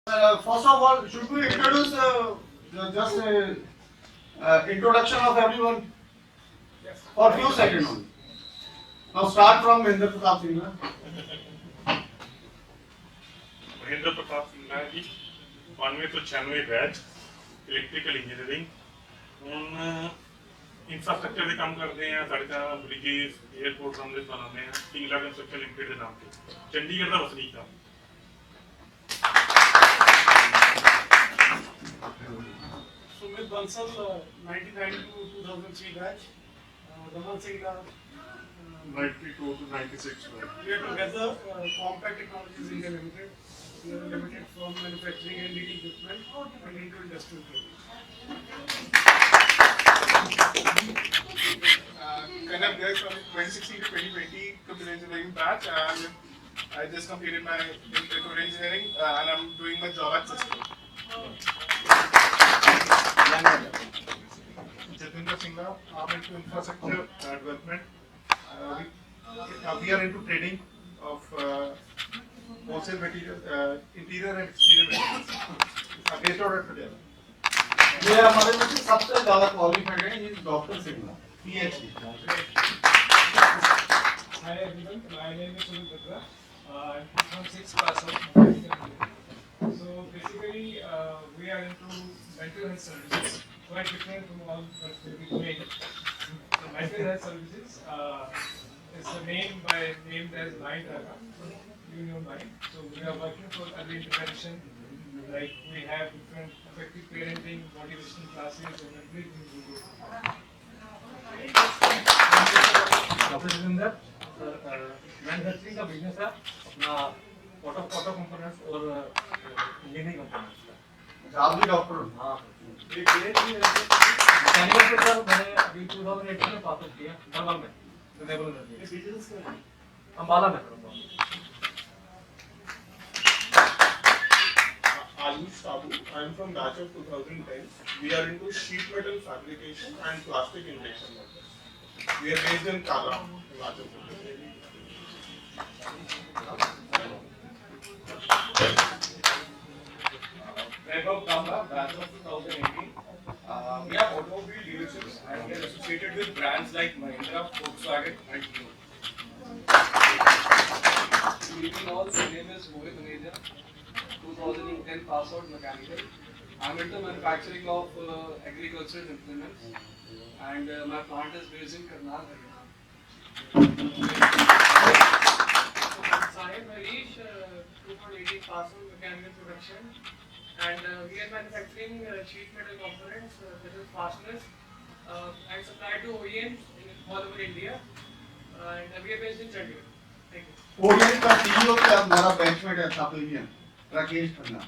First of all, should we introduce just introduction of everyone for few seconds only. Now start from Mahendra Pratap Singh. Mahendra Pratap Singh ji 9296 batch electrical engineering ਹੁਣ infrastructure ਦੇ ਕੰਮ ਕਰਦੇ ਆ ਸੜਕਾਂ bridges airport ਰਨਵੇਜ਼ ਬਣਾਉਂਦੇ ਆ ਕਿੰਗਲਾ construction limited ਦੇ ਨਾਮ ਤੇ ਚੰਡੀਗੜ੍ਹ ਦਾ ਵਸਨੀਕ ਆ Sumit Bansal, 99 to 2003 batch. Raman Singh, 92 to 96 batch we are together. Compact Technologies India Limited. We are limited from manufacturing and leading equipment and into industrial trade. Kind of there from 2016 to 2020 computer engineering batch, and I just completed my computer engineering and I'm doing my job at Cisco. Jatinder Singh, I'm into infrastructure development. We are into trading of wholesale material, interior and exterior materials. Based out of today. ये हमारे में से सबसे ज्यादा qualified है ये doctor Singh PhD. Hi everyone, my name is Sumit Batra. I'm from 6 pass out. So basically, we are into mental health services, quite different from all what we do. So mental health services is named as Mind Raga, Union Mind. So we are working for early intervention. Like we have different effective parenting, motivational classes, and everything we do. Doctor Jitendra sir manufacturing का business है अपना auto components और engineering components का आप भी doctor हो? हाँ mechanical पे सर मैंने अभी 2018 में पास आउट किया नॉर्मल में रेगुलर में अम्बाला में Ayush Sabu, I am from batch of 2010. We are into sheet metal fabrication and plastic injection molding. We are based in Kala, Himachal Pradesh. Vaibhav Kamba, batch of 2018. We are automobile dealerships and we are associated with brands like Mahindra, Volkswagen and Hero. Good evening all, my name is Mohit Aneja, 2010 pass out mechanical. I'm into manufacturing of agricultural implements and my plant is based in Karnal, Sahib Harish, 2018 pass out mechanical production, and we are manufacturing sheet metal components, that is fasteners, and supply to OEMs all over India, and we are based in Chandigarh. Thank you. Orient का CEO क्या हमारा benchmate है सापेलियन Rakesh Khanna.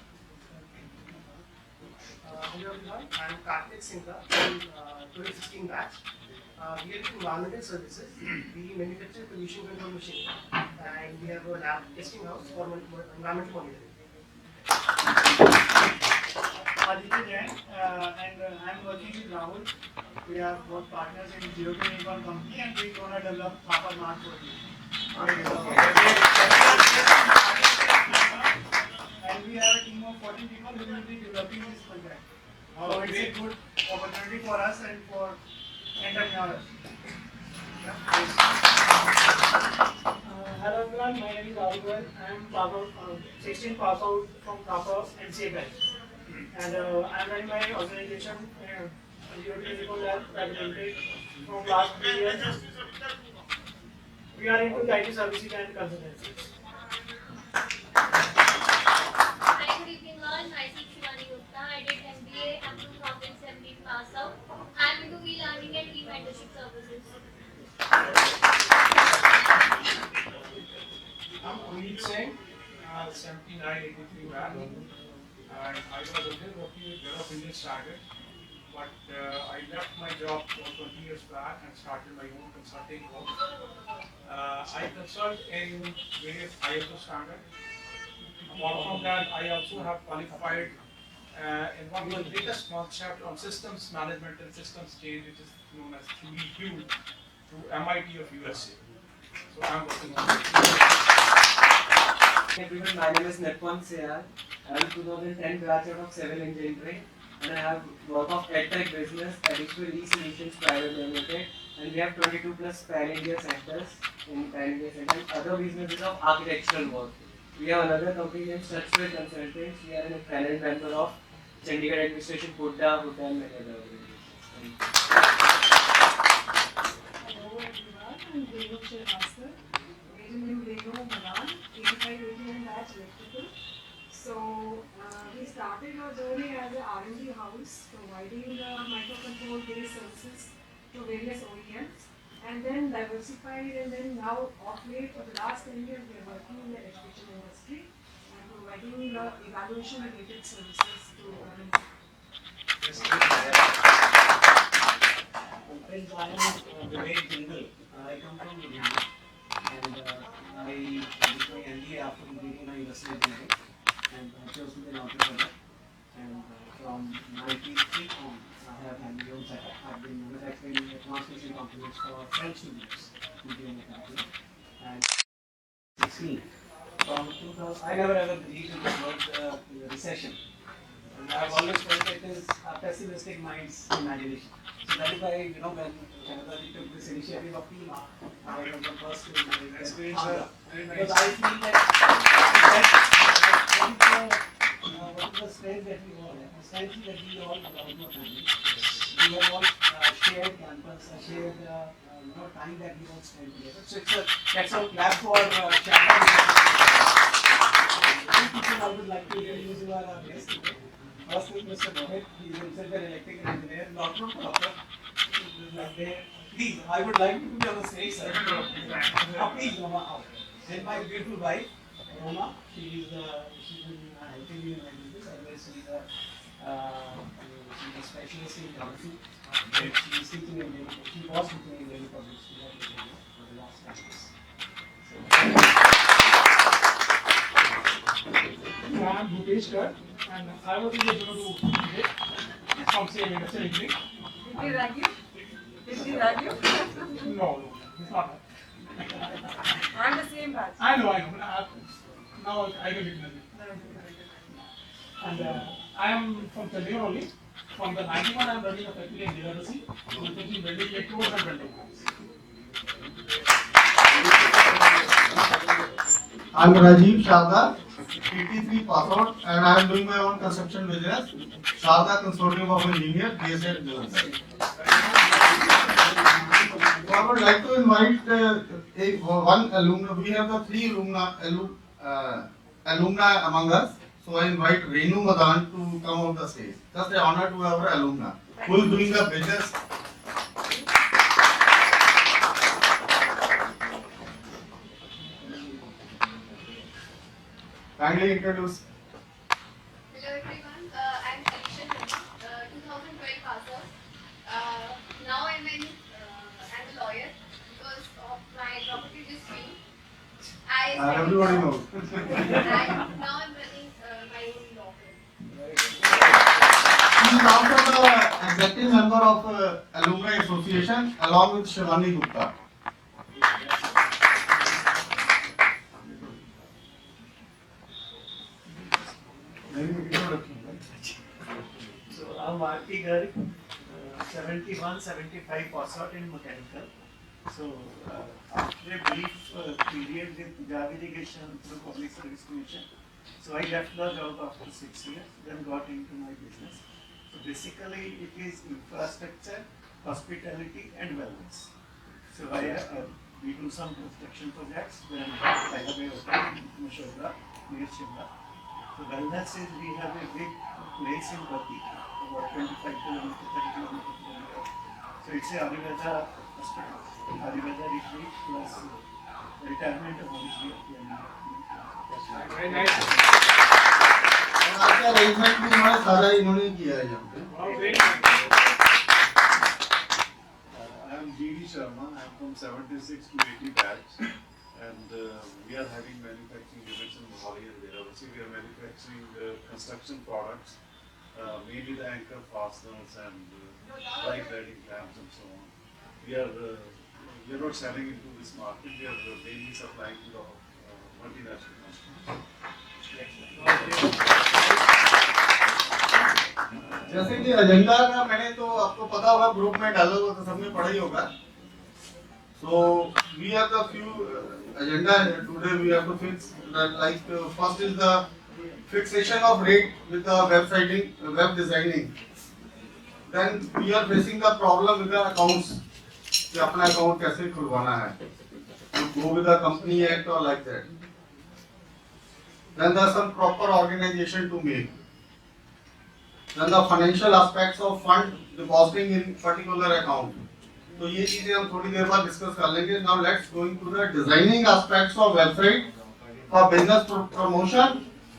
Hello everyone, I am Karthik Singha from 2016 batch. We are into environmental services. We manufacture pollution control machine and we have a lab testing house for environmental monitoring. Aditya Jain, and I am working with Rahul. We are both partners in Zero to Unicorn company and we are going to develop Papa Mart for you. And we have a team of 40 people who will be developing this project. So it's a good opportunity for us and for entrepreneurs. Hello everyone, my name is Arul. I am pass out, 16 pass out from Kappa NCA batch. And I am running my organization, Zero to Unicorn Lab, Private Limited, from last 3 years. We are into the IT services and consultancies. Hi, good evening all. Myself Shivani Gupta. I did MBA. I'm 2017 pass out. I'm into e-learning and e-mentorship services. I'm Amit Singh, 7983 batch, and I was earlier working with Bureau of Indian Standard, but I left my job for 20 years back and started my own consulting work. I consult in various ISO standards. Apart from that, I also have qualified in one of the latest concept on systems management and systems change, which is known as QEQ, through MIT of USA. So I'm working on it. Everyone, my name is Netwan Seyal. I am 2010 graduate of Civil Engineering and I have work of EdTech business, Additional E-Solutions Private Limited, and we have 22 plus pan-India centers in pan-India centers and other businesses of architectural work. We have another company named Structural Consultants. We are an accredited member of Chandigarh Administration, Hooda, and many other organizations. Hello everyone, I'm Renu Srivastava, agent name Renu Madan, 8589 batch electrical. So we started our journey as a R&D house, providing microcontrol based services to various OEMs, and then diversified, and then now of late for the last 10 years we are working in the education industry and providing evaluation related services to Friends, I am Vivek Jindal. I come from Ludhiana and I did my MBA after completing my university engineering and I chose to be an entrepreneur. And from 93 on, I have had my own setup. I've been manufacturing transmission components for French studios, in the company. And 16. From 2000, I never ever believed in the word recession. And I've always felt it is a pessimistic mind's imagination. So that is why, when Canada took this initiative of FEMA, I was the first to experience because I feel that what is the strength that we all have? The strength that we all belong to a family. We have all shared campus, shared time that we all spend together. So that's a clap for Chapman. I would like to introduce you our guest today. First with Mr. Mohit, he is himself an electrical engineer, not from Kolkata. Please, I would like you to be on the stage, sir. Please, Roma. Then my beautiful wife, Roma, she's been helping me in my business. Otherwise, she's a specialist in geography. She is teaching in Delhi. She was teaching in Delhi Public School for the last 5 years. I am Bhupesh Garg and I was in the Junu today from same industrial engineering. Did he rag you? Did he rag you? No, it's not that. I'm the same batch. I know, but now I don't recognize it. And I am from Chandigarh only. From the 91 I am running a factory in Delhi. So we're taking building electrodes and building. I'm Rajiv Sharda, 83 pass out, and I am doing my own construction business. Sharda Consortium of Engineers, based at Jalandhar. So I would like to invite one alumna. We have the 3 alumni among us. So I invite Renu Madan to come on the stage. Just an honor to our alumna who is doing the business. Kindly introduce. Hello everyone, I'm Alisha Sharma, 2012 pass out. Now I'm a lawyer because of my property dispute. Everybody knows. And now I'm running my own law firm. She is also the executive member of Alumni Association along with Shivani Gupta. So I'm Marty Garg, 71, 75 pass out in mechanical. So after a brief period with job irrigation through Public Service Commission, so I left the job after 6 years, then got into my business. So basically it is infrastructure, hospitality and wellness. So we do some construction projects, then I have a hotel in Mashobra, near Shimla. So wellness is we have a big place in Bati, about 25 kilometers, 30 kilometers. So it's a Ayurveda hospital, Ayurveda retreat plus retirement home is here. Very nice. और आज का arrangement भी हमारा सारा इन्होंने किया है यहाँ पे। I am G.D. Sharma. I am from 76 to 80 batch, and we are having manufacturing units in Mohali and Varanasi. We are manufacturing construction products, mainly the anchor fasteners and pipe welding clamps and so on. We are not selling into this market. We are mainly supplying to the multinational जैसे कि agenda का मैंने तो आपको पता होगा, group में डाला हुआ तो सबने पढ़ा ही होगा. So we have the few agenda today. We have to fix that, like first is the fixation of rate with the websiting, web designing. Then we are facing the problem with the accounts. कि अपना account कैसे खुलवाना है. To go with the company act or like that. Then there are some proper organization to make. Then the financial aspects of fund depositing in particular account. तो ये चीजें हम थोड़ी देर बाद डिस्कस कर लेंगे. Now let's go into the designing aspects of website for business promotion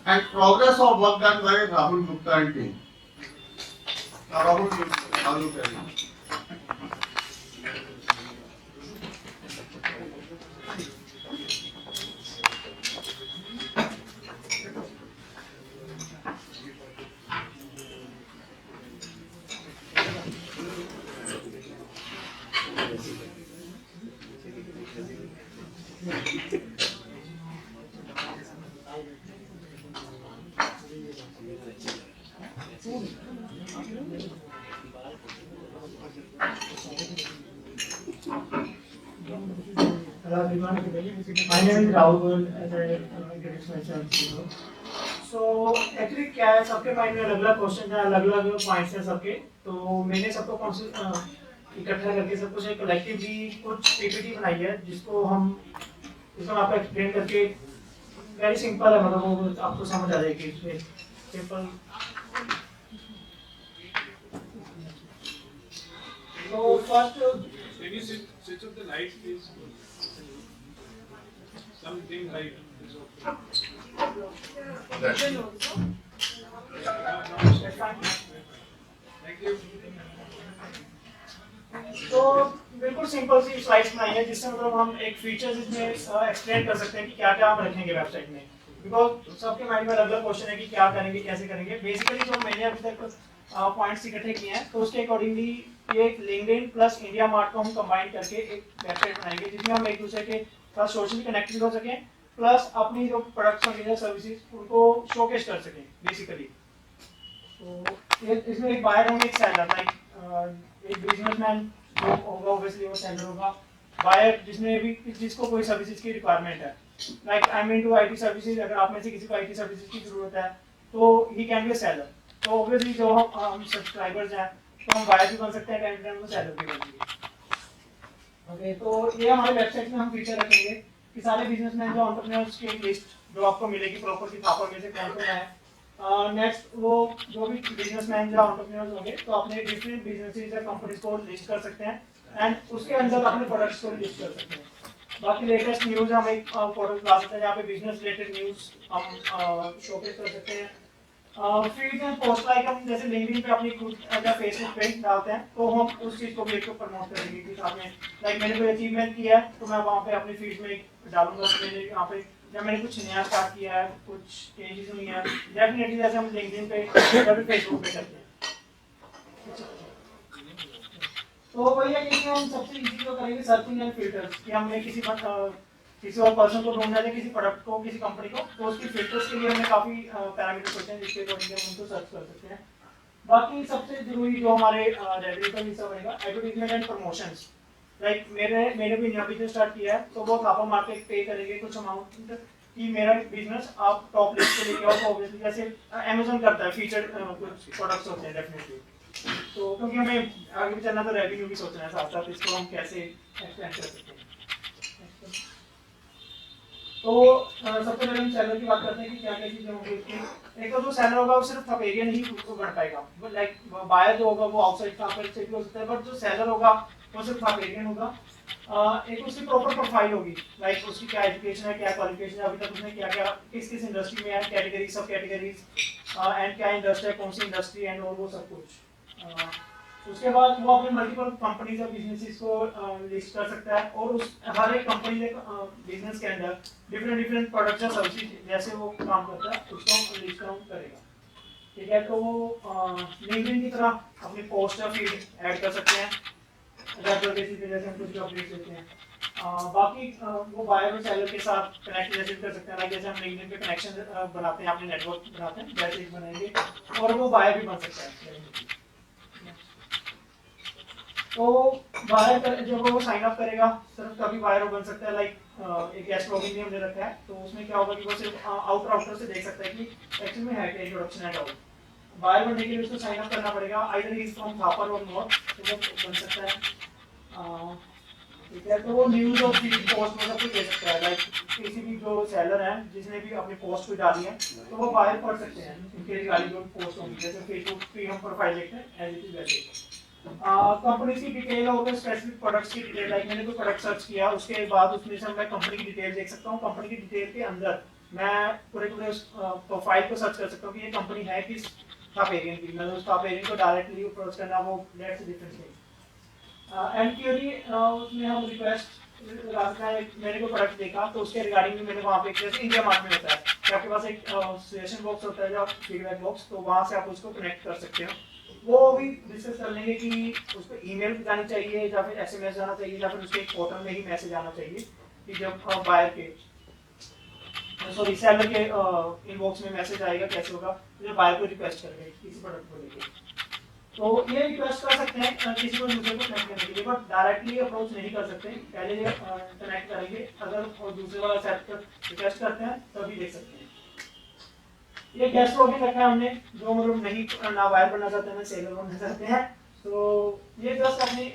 and progress of work done by Rahul Gupta and team. Now Rahul, how you tell me? Hello everyone, my name is Rahul as I introduced myself before. So actually क्या है, सबके mind में अलग-अलग question है, अलग-अलग points हैं सबके. तो मैंने सबको इकट्ठा करके सब कुछ एक कलेक्टिवली कुछ पीपीटी बनाई है, जिसको आपको एक्सप्लेन करके वेरी सिंपल है, मतलब वो आपको समझ आ जाएगी. इसमें सिंपल. तो first Can you switch off the lights, please? Some dim light is okay. Thank you. तो बिल्कुल सिंपल सी स्लाइड्स बनाई है, जिससे मतलब हम एक फीचर्स इसमें एक्सप्लेन कर सकते हैं कि क्या क्या हम रखेंगे वेबसाइट में. बिकॉज सबके माइंड में अलग अलग क्वेश्चन है कि क्या करेंगे, कैसे करेंगे. बेसिकली जो मैंने अभी तक पॉइंट्स इकट्ठे किए हैं, तो उसके अकॉर्डिंगली ये लिंक्डइन प्लस इंडिया मार्ट को हम कंबाइन करके एक वेबसाइट बनाएंगे, जिसमें हम एक दूसरे के साथ सोशली कनेक्टेड हो सकें, प्लस अपनी जो प्रोडक्ट्स और सर्विसेज उनको शोकेस कर सकें बेसिकली. तो इसमें एक बायर होंगे, एक सेलर. लाइक एक बिजनेसमैन जो होगा ऑब्वियसली वो सेलर होगा. बायर जिसको कोई सर्विसेज की रिक्वायरमेंट है, like I mean to IT services. अगर आप में से किसी को आईटी सर्विसेज की जरूरत है तो he can be a seller. तो ऑब्वियसली जो हम सब्सक्राइबर्स हैं तो हम बायर भी बन सकते हैं, टाइम टाइम सेलर भी बनेंगे. ओके, तो ये हमारे वेबसाइट में हम फीचर रखेंगे कि सारे बिजनेसमैन जो एंटरप्रेन्योर्स की लिस्ट जो आपको मिलेगी प्रॉपर की थापर में से कौन कौन है. नेक्स्ट वो जो भी बिजनेसमैन जो एंटरप्रेन्योर्स होंगे तो अपने डिफरेंट बिजनेसेस या कंपनीज को लिस्ट कर सकते हैं, एंड उसके अंदर अपने प्रोडक्ट्स को लिस्ट कर सकते हैं. बाकी लेटेस्ट न्यूज़ हम एक पोर्टल ला सकते हैं जहाँ पे बिजनेस रिलेटेड न्यूज़ हम शोकेस कर सकते हैं. फीड एंड पोस्ट लाइक हम जैसे लिंक्डइन पे अपनी खुद या फेसबुक पे डालते हैं, तो हम उस चीज़ को भी एक प्रमोट करेंगे कि साथ में लाइक मैंने कोई अचीवमेंट किया है तो मैं वहाँ पे अपनी फीड में डालूंगा. मैंने यहाँ पे या मैंने कुछ नया स्टार्ट किया है, कुछ चेंजेस हुई हैं, डेफिनेटली जैसे हम लिंक्डइन पे या फिर फेसबुक पे करते हैं. तो वही है कि हम सबसे इजी जो करेंगे सर्चिंग एंड फिल्टर्स, कि हमने किसी और पर्सन को ढूंढना है, किसी प्रोडक्ट को, किसी कंपनी को, तो उसकी फिल्टर्स के लिए हमने काफ़ी पैरामीटर्स होते हैं जिसके अकॉर्डिंग हम उनको सर्च कर सकते हैं. बाकी सबसे जरूरी जो हमारे रेवेन्यू का हिस्सा बनेगा एडवर्टीजमेंट एंड प्रमोशंस. लाइक मैंने भी नया बिजनेस स्टार्ट किया है, तो वो थापर मार्केट पे करेंगे कुछ अमाउंट कि मेरा बिजनेस आप टॉप लिस्ट पे लेके आओ. तो ऑब्वियसली जैसे अमेजन करता है, फीचर्ड कुछ प्रोडक्ट्स होते हैं डेफिनेटली. तो क्योंकि हमें आगे भी चलना, तो रेवेन्यू भी सोचना है साथ साथ, इसको हम कैसे एक्सपेंड कर सकते हैं. तो सबसे पहले हम सेलर की बात करते हैं कि क्या क्या चीज़ें होंगी उसकी. एक तो जो सेलर होगा वो सिर्फ थाप एरिया नहीं उसको बढ़ पाएगा. लाइक बायर जो होगा वो आउटसाइड थापर से भी हो सकता है, बट जो सेलर होगा वो सिर्फ थाप एरियन होगा. एक उसकी प्रॉपर प्रोफाइल होगी, लाइक उसकी क्या एजुकेशन है, क्या क्वालिफिकेशन है, अभी तक उसने क्या क्या किस इंडस्ट्री में है, कैटेगरी सब कैटेगरीज एंड क्या इंडस्ट्री है, कौन सी इंडस्ट्री एंड और वो सब कुछ. उसके बाद वो अपने मल्टीपल कंपनीज और बिजनेसेस को लिस्ट कर सकता है, और उस हर एक कंपनी के बिजनेस के अंदर डिफरेंट प्रोडक्ट्स या सर्विसेज जैसे वो काम करता है उसको लिस्ट डाउन करेगा. ठीक है, तो वो लिंक्डइन की तरह अपनी पोस्ट या फीड ऐड कर सकते हैं रेगुलर बेसिस पे, जैसे हम कुछ अपडेट्स देते हैं. बाकी वो बायर और सेलर के साथ कनेक्ट जैसे भी कर सकते हैं, लाइक जैसे हम लिंक्डइन पे कनेक्शन बनाते हैं, अपने नेटवर्क बनाते हैं, वैसे ही बनाएंगे और वो बायर भी बन सकता है। तो बायर जब वो साइन अप करेगा सिर्फ तभी बायर बन सकता है। लाइक एक गेस्ट लॉगिन भी हमने रखा है, तो उसमें क्या होगा कि वो सिर्फ आउटर से देख सकता है कि एक्चुअल में है क्या इंट्रोडक्शन एंड आउट। बायर बनने के लिए उसको साइन अप करना पड़ेगा, either he is from Thapar और नॉट, तो वो बन सकता है। ठीक है, तो वो न्यूज़ और फीड पोस्ट में सब कुछ दे सकता है। लाइक किसी भी जो सेलर है जिसने भी अपनी पोस्ट को डाली है तो वो बायर पढ़ सकते हैं उनके रिगार्डिंग जो पोस्ट होंगी, जैसे फेसबुक पे हम प्रोफाइल देखते हैं एज इट इज वैसे। कंपनी की डिटेल और स्पेसिफिक प्रोडक्ट्स की डिटेल, लाइक मैंने कोई प्रोडक्ट सर्च किया उसके बाद उसमें से मैं कंपनी की डिटेल देख सकता हूँ। कंपनी की डिटेल के अंदर मैं पूरे प्रोफाइल को सर्च कर सकता हूँ कि ये कंपनी है किस टॉप वेरिएंट की, मतलब उस टॉप वेरिएंट को डायरेक्टली अप्रोच करना, वो that's different thing. And query उसमें हम रिक्वेस्ट मैंने कोई प्रोडक्ट देखा तो उसके रिगार्डिंग में मैंने वहाँ पे जैसे इंडिया मार्ट में होता है कि आपके पास एक सजेशन बॉक्स होता है जो फीडबैक बॉक्स, तो वहाँ से आप उसको कनेक्ट कर सकते हो। वो भी डिस्कस कर लेंगे कि उसको ईमेल जानी चाहिए या फिर एसएमएस जाना चाहिए या फिर उसके एक पोर्टल में ही मैसेज आना चाहिए कि जब बायर के सॉरी सेलर के इनबॉक्स में मैसेज आएगा कैसे होगा जब बायर को रिक्वेस्ट करेंगे किसी प्रोडक्ट को लेकर। तो ये रिक्वेस्ट कर सकते हैं किसी को यूजर को कनेक्ट करने के लिए, बट डायरेक्टली अप्रोच नहीं कर सकते, पहले कनेक्ट करेंगे, अगर दूसरे वाला सेट रिक्वेस्ट करते हैं तभी देख सकते हैं। ये गेस्ट लॉगिन रखा है हमने, जो मतलब नहीं ना बायर बनना चाहते हैं ना सेलर बनना चाहते हैं, तो ये जस्ट अपनी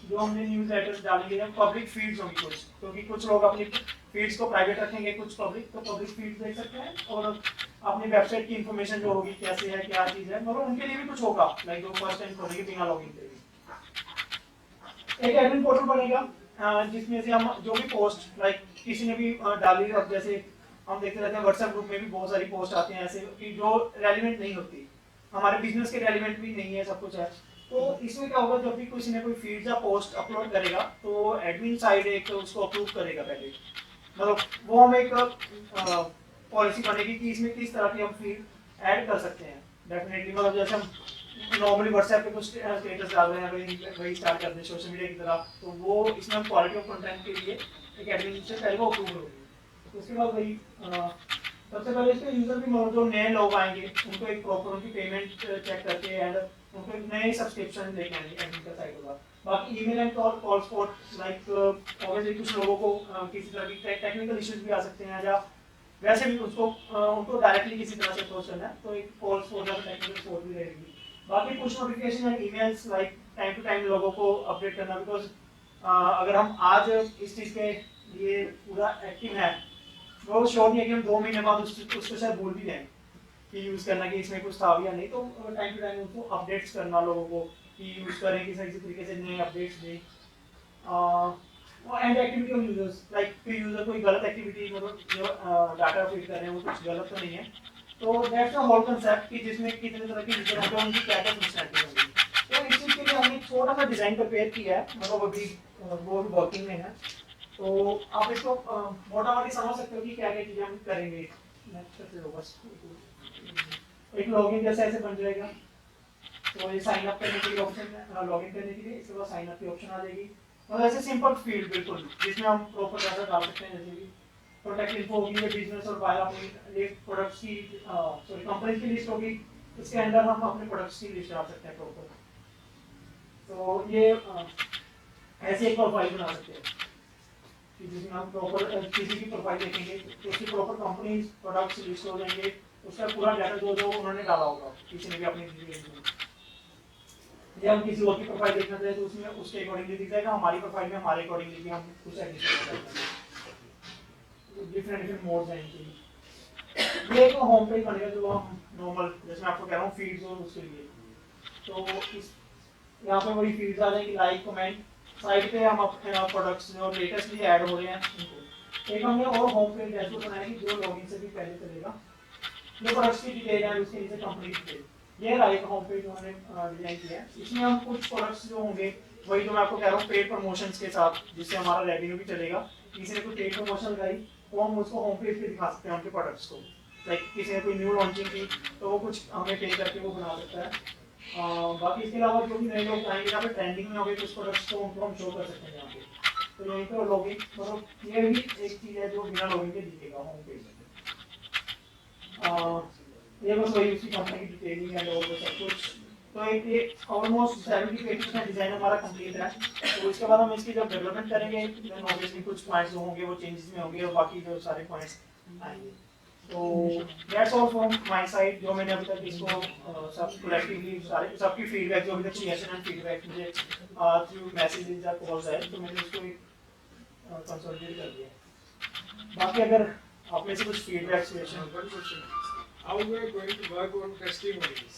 जो हमने न्यूज़ लेटर्स डालेंगे या पब्लिक फीड्स होंगी कुछ, क्योंकि कुछ लोग अपनी फीड्स को प्राइवेट रखेंगे, कुछ पब्लिक, तो पब्लिक फीड्स देख सकते हैं और अपनी वेबसाइट की इंफॉर्मेशन जो होगी कैसे है क्या चीज़ है, मतलब उनके लिए भी कुछ होगा, लाइक जो फर्स्ट टाइम खोलेंगे बिना लॉगिन के लिए। एक एडमिन पोर्टल बनेगा जिसमें से हम जो भी पोस्ट लाइक किसी ने भी डाली, अब जैसे हम देखते रहते हैं व्हाट्सएप ग्रुप में भी बहुत सारी पोस्ट आती हैं ऐसे कि जो रेलिवेंट नहीं होती, हमारे बिजनेस के रेलिवेंट भी नहीं है, सब कुछ है। तो इसमें क्या होगा, जब भी किसी ने कोई फीड या पोस्ट अपलोड करेगा तो एडमिन साइड एक उसको अप्रूव करेगा पहले, मतलब वो हम एक पॉलिसी बनेगी कि इसमें किस तरह की हम फीड ऐड कर सकते हैं। डेफिनेटली मतलब जैसे हम नॉर्मली व्हाट्सएप पे कुछ स्टेटस डाल रहे हैं वही स्टार्ट कर दें सोशल मीडिया की तरह, तो वो इसमें हम क्वालिटी ऑफ कंटेंट के लिए एक एडमिन से पहले वो अप्रूव होगी। उसके बाद वही सबसे पहले इसके यूजर भी जो नए लोग आएंगे उनको एक प्रॉपर उनकी पेमेंट चेक करके एंड उनको एक नए सब्सक्रिप्शन लेके आएंगे एडमिन का साइड होगा। बाकी email and call support, like obviously कुछ लोगों को किसी तरह की टेक्निकल इश्यूज भी आ सकते हैं या वैसे भी उसको उनको डायरेक्टली किसी तरह से अप्रोच करना है, तो एक कॉल सपोर्ट या टेक्निकल सपोर्ट भी रहेगी। बाकी push notification and emails like time to time लोगों को अपडेट करना, बिकॉज अगर हम आज इस चीज़ के लिए पूरा एक्टिव है वो श्योर नहीं है कि हम 2 महीने बाद उसको शायद भूल भी जाएं कि यूज़ करना कि इसमें कुछ था या नहीं, तो टाइम टू टाइम उसको अपडेट्स करना लोगों को कि यूज़ करें कि सही तरीके से नए अपडेट्स दें। And activity of users, like कि यूज़र कोई गलत एक्टिविटी मतलब जो डाटा फीड कर रहे हैं वो कुछ गलत तो नहीं है, तो दैट्स द होल कंसेप्ट कि जिसमें कितने तरह के यूजर होंगे उनकी क्या क्या फंक्शनलिटी होगी। तो इस चीज़ के लिए हमने छोटा सा डिज़ाइन प्रिपेयर किया है, मतलब अभी वो भी वर्किंग में है, तो आप इसको मोटा मोटी समझ सकते हो कि क्या क्या चीज़ें हम करेंगे। बस एक लॉगिन जैसे ऐसे बन जाएगा, तो ये साइन अप करने के लिए ऑप्शन है, लॉगिन करने के लिए इसके बाद साइन अप की ऑप्शन आ जाएगी, और ऐसे सिंपल फील्ड बिल्कुल जिसमें हम प्रॉपर डाटा डाल सकते हैं, जैसे कि प्रोडक्ट इन्फो होगी, ये बिजनेस और बायर अपनी प्रोडक्ट्स की सॉरी कंपनी की लिस्ट होगी, इसके अंदर हम अपने प्रोडक्ट्स की लिस्ट डाल सकते हैं प्रॉपर। तो ये ऐसे एक प्रोफाइल बना सकते हैं कि जिसमें हम प्रॉपर किसी की प्रोफाइल देखेंगे तो उसकी प्रॉपर कंपनी प्रोडक्ट्स लिस्ट हो जाएंगे, उसका पूरा डाटा जो जो उन्होंने डाला होगा किसी ने भी अपनी डिटेल्स में। या हम किसी और की प्रोफाइल देखना चाहें तो उसमें उसके अकॉर्डिंगली दिख जाएगा, हमारी प्रोफाइल में हमारे अकॉर्डिंगली भी हम कुछ एडिशन कर सकते हैं, डिफरेंट मोड्स हैं इनके। ये एक होम पेज बनेगा जो हम नॉर्मल जैसे मैं आपको कह रहा हूँ फीड्स और उसके लिए, तो इस यहाँ पे वही फीड्स आ जाएंगी, लाइक कमेंट, साइड पे हम अपने प्रोडक्ट्स जो लेटेस्टली ऐड हो रहे हैं उनको एक हमने और होम पेज डैशबोर्ड बनाया कि जो लॉगिन से भी पहले चलेगा, जो प्रोडक्ट्स की डिटेल है उसके नीचे कंपनी डिटेल, ये रहा एक होम पेज हमने डिजाइन किया है। इसमें हम कुछ प्रोडक्ट्स जो होंगे वही जो मैं आपको कह रहा हूँ पेड प्रमोशंस के साथ, जिससे हमारा रेवेन्यू भी चलेगा। किसी ने कोई पेड प्रमोशन लगाई तो हम उसको होम पेज पे दिखा सकते हैं उनके प्रोडक्ट्स को, लाइक किसी ने कोई न्यू लॉन्चिंग की तो वो कुछ हमें पे करके वो बना सकता है। बाकी इसके अलावा जो भी नए लोग आएंगे यहाँ पे ट्रेंडिंग में होंगे कुछ प्रोडक्ट्स तो उनको हम शो कर सकते हैं यहाँ पे। तो यहीं पे लॉगिन मतलब ये भी एक चीज है जो बिना लॉगिन के दिखेगा होम पेज में। ये बस वही उसी कंपनी की डिटेलिंग एंड और सब कुछ। तो ये ऑलमोस्ट 70% डिजाइन हमारा कंप्लीट है। तो इसके बाद हम इसकी जब डेवलपमेंट करेंगे देन ऑब्वियसली कुछ पॉइंट्स जो होंगे वो चेंजेस में होंगे और बाकी जो सारे पॉइंट्स आएंगे। तो that's all from my side. जो मैंने अभी तक इसको सब कलेक्टिवली सारे सबकी फीडबैक जो अभी तक सजेशन एंड फीडबैक मुझे थ्रू मैसेजेस या कॉल्स आए तो मैंने उसको कंसोलिडेट कर दिया। बाकी अगर आप में से कुछ feedback suggestion How we are going to work on testimonies?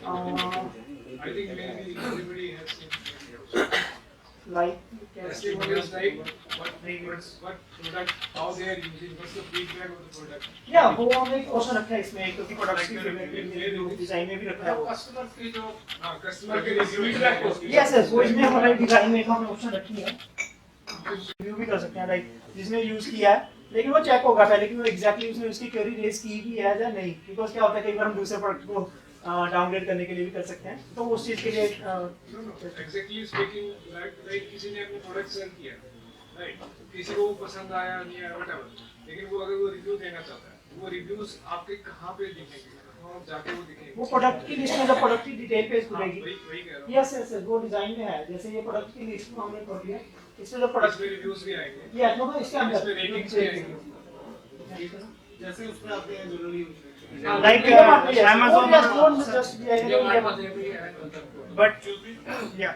I think maybe everybody has seen like testimonies like what product, how they are using, what's the feedback of the product. या वो हमने एक question रखा है इसमें क्योंकि product की feedback design में भी रखा है वो कस्टमर के जो कस्टमर के फीडबैक यस यस वो इसमें हमारे डिजाइन में हमने ऑप्शन रखी है रिव्यू भी कर सकते हैं लाइक जिसने यूज किया है लेकिन वो चेक होगा पहले कि वो एग्जैक्टली उसने उसकी क्वेरी रेज की भी है या नहीं बिकॉज क्या होता है कई बार हम दूसरे प्रोडक्ट को डाउनग्रेड करने के लिए भी कर सकते हैं तो उस चीज के लिए एग्जैक्टली स्पीकिंग लाइक किसी ने अपना प्रोडक्ट सेल किया राइट किसी को वो पसंद आया नहीं आया व्हाटएवर लेकिन वो अगर वो रिव्यू देना चाहता है वो रिव्यूज आपके कहाँ पे दिखेंगे कहाँ जाके वो दिखेंगे वो प्रोडक्ट की लिस्ट में जब प्रोडक्ट की डिटेल पेज खुलेगी वही कह रहा हूँ यस यस वो डिजाइन में है जैसे ये प्रोडक्ट की लिस्ट में हमने कर दिया इसमें जो प्रोडक्ट इसमें रिव्यूज भी आएंगे ये नो इसके अंदर इसमें रेटिंग्स भी आएंगे जैसे उसमें आते हैं generally like Amazon won't just be but yeah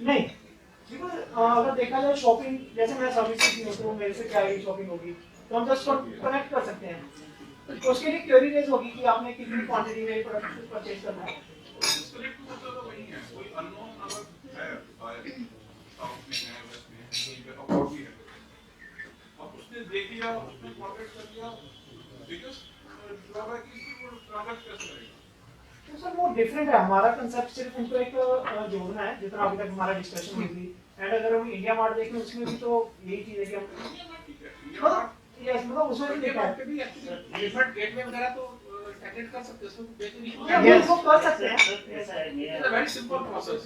नहीं बिकॉज अगर देखा जाए शॉपिंग जैसे मैं सर्विसेज यूज करूँ मेरे से क्या ही शॉपिंग होगी तो हम जस्ट कनेक्ट कर सकते हैं तो उसके लिए क्वेरी रेज होगी कि आपने कितनी क्वांटिटी में प्रोडक्ट परचेज करना है देख लिया उसने कॉन्टेक्ट कर लिया बिकॉज़ ड्रॉबैक इज कि वो ड्रॉबैक कैसे करेगा तो सर वो डिफरेंट है हमारा कांसेप्ट सिर्फ उनको एक जोड़ना है जितना अभी तक हमारा डिस्कशन हुई थी एंड अगर हम इंडिया मार्ट देखें उसमें भी तो यही चीज है कि हम यस मतलब उसमें भी देखा है डिफरेंट गेटवे वगैरह तो स्टैंडर्ड कर सकते हैं उसमें बेच नहीं यस वो कर सकते हैं it's a very simple process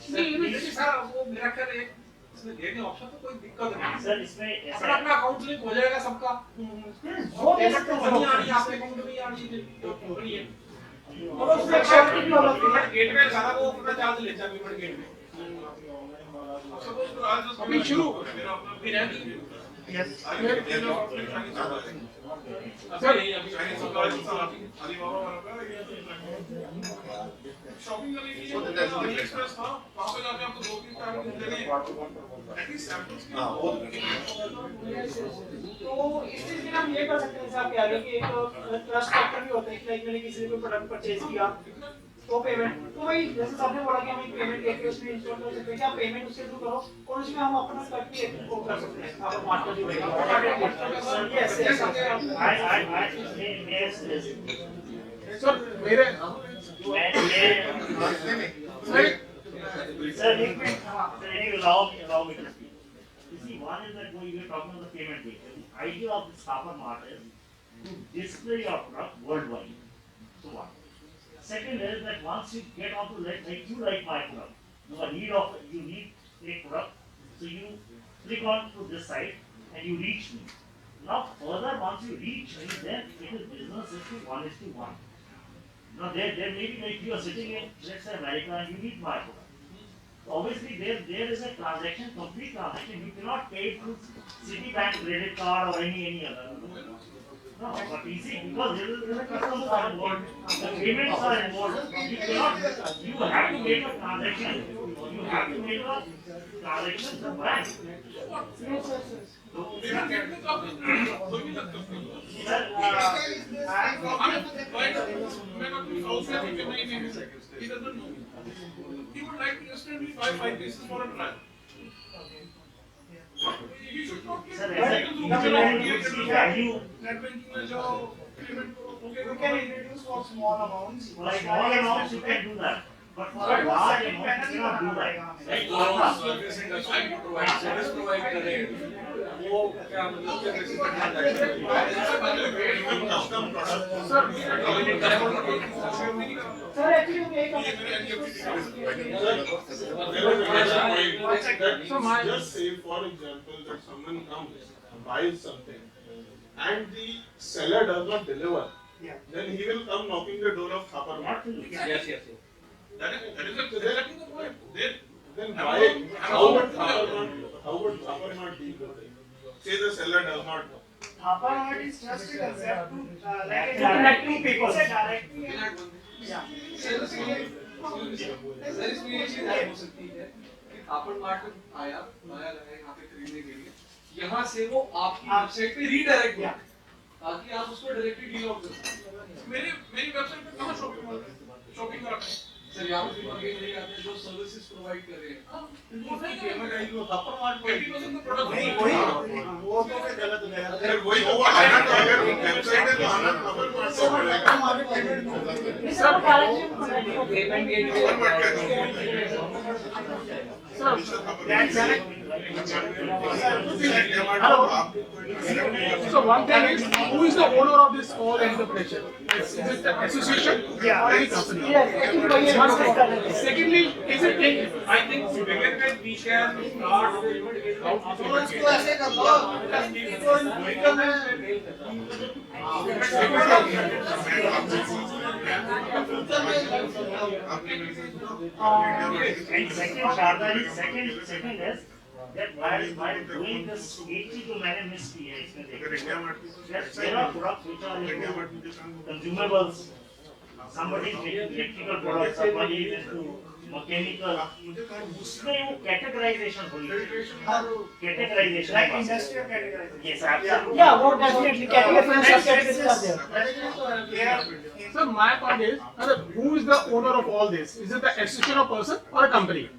नहीं ये सारा वो मेरा कर एक इसमें देने ऑप्शन तो कोई दिक्कत नहीं सर इसमें अपना अपना अकाउंट लिंक हो जाएगा सबका वो पेमेंट तो नहीं आनी आपके अकाउंट में नहीं आनी तो नहीं है और उसमें एक्सेप्ट भी होगा पेमेंट गेटवे सारा वो अपना चार्ज लेता है पेमेंट गेटवे सपोज आज अभी शुरू मेरा अपना फिर है यस सर नहीं अभी अलीबाबा शॉपिंग करने के लिए एक्सप्रेस था वहां पे जाके आपको 2-3 टाइम मिलेंगे एटलीस्ट सैंपल्स की तो इस चीज में हम ये कर सकते हैं साहब क्या है कि एक ट्रस्ट फैक्टर भी होता है कि लाइक मैंने किसी से कोई प्रोडक्ट परचेज किया तो पेमेंट तो वही जैसे सबने बोला कि हम एक पेमेंट गेटवे उसमें इंस्टॉल कर सकते हैं क्या पेमेंट उसके थ्रू करो और उसमें हम अपना करके वो कर सकते हैं आप मार्केट जो यस यस सर मेरे Sir, allow me to speak. You see, one is that you are talking about the payment gateway. The idea of this Copper Mart is to display your product worldwide. So one. Second is that once you get onto like you like my product, you need a product, so you click on to this site and you reach me. Now further, once you reach me, then it is business is to 1:1. Now there may be like you are sitting in let's say America and you need my product. Obviously there is a transaction, complete transaction. You cannot pay through Citibank credit card or any other. No, but easy because there is a customs are involved, the payments are involved. You have to make a transaction. You have to make a transaction to the bank. He doesn't know. He would like to instantly buy 5 pieces for a trial. He should not get Sir, net banking में जाओ payment करो we can introduce for small amounts Like small amounts you can do that. But for a large amount, you cannot do that. Service industry को provide service provide कर रहे हैं वो क्या मतलब क्या बेसिस पे custom product. Sir, actually, we make Just say for example that someone comes, buys something, and the seller does not deliver. Yeah. Then he will come knocking the door of Thapar Mart. Yes. That is exactly the point. Then why? How would Thapar Mart deal with it? Say the seller does not. Thapar Mart is just a concept to like a connect two people. It's a direct. Yeah. Sir इसमें ये चीज add हो सकती है कि Thapar mart आया यहाँ पे खरीदने के लिए यहाँ से वो आपकी वेबसाइट पे रीडायरेक्ट हो ताकि आप उसको डायरेक्टली डील आउट कर सकें। मेरी वेबसाइट पे कहाँ शॉपिंग कर रहे हैं सर यहाँ पे अगेन नहीं आते जो सर्विसेज प्रोवाइड कर रहे हैं पेमेंट आई तो थप्पड़ मार 80% तो प्रोडक्ट नहीं वही वो तो फिर गलत हो जाएगा अगर वही तो वो आना तो अगर वेबसाइट है तो आना थप्पड़ मार से पड़ेगा हमारे पेमेंट सब payment gateway So one thing is, who is the owner of this all enterprise? Is it the association or any company? Yes, Secondly, is it? I think to begin with we can start how to इसको ऐसे कर लो And second, Sharda ji, second is that while doing this, एक चीज जो मैंने miss की है इसमें देखो, there are products which are into consumables. Somebody is making electrical products, somebody is into mechanical. उसमें वो categorization होनी चाहिए. Categorization. Like industrial categorization. Yes, absolutely. Yeah, what definitely category subcategories are there. So my point is, who is the owner of all this? Is it the association of person or a company?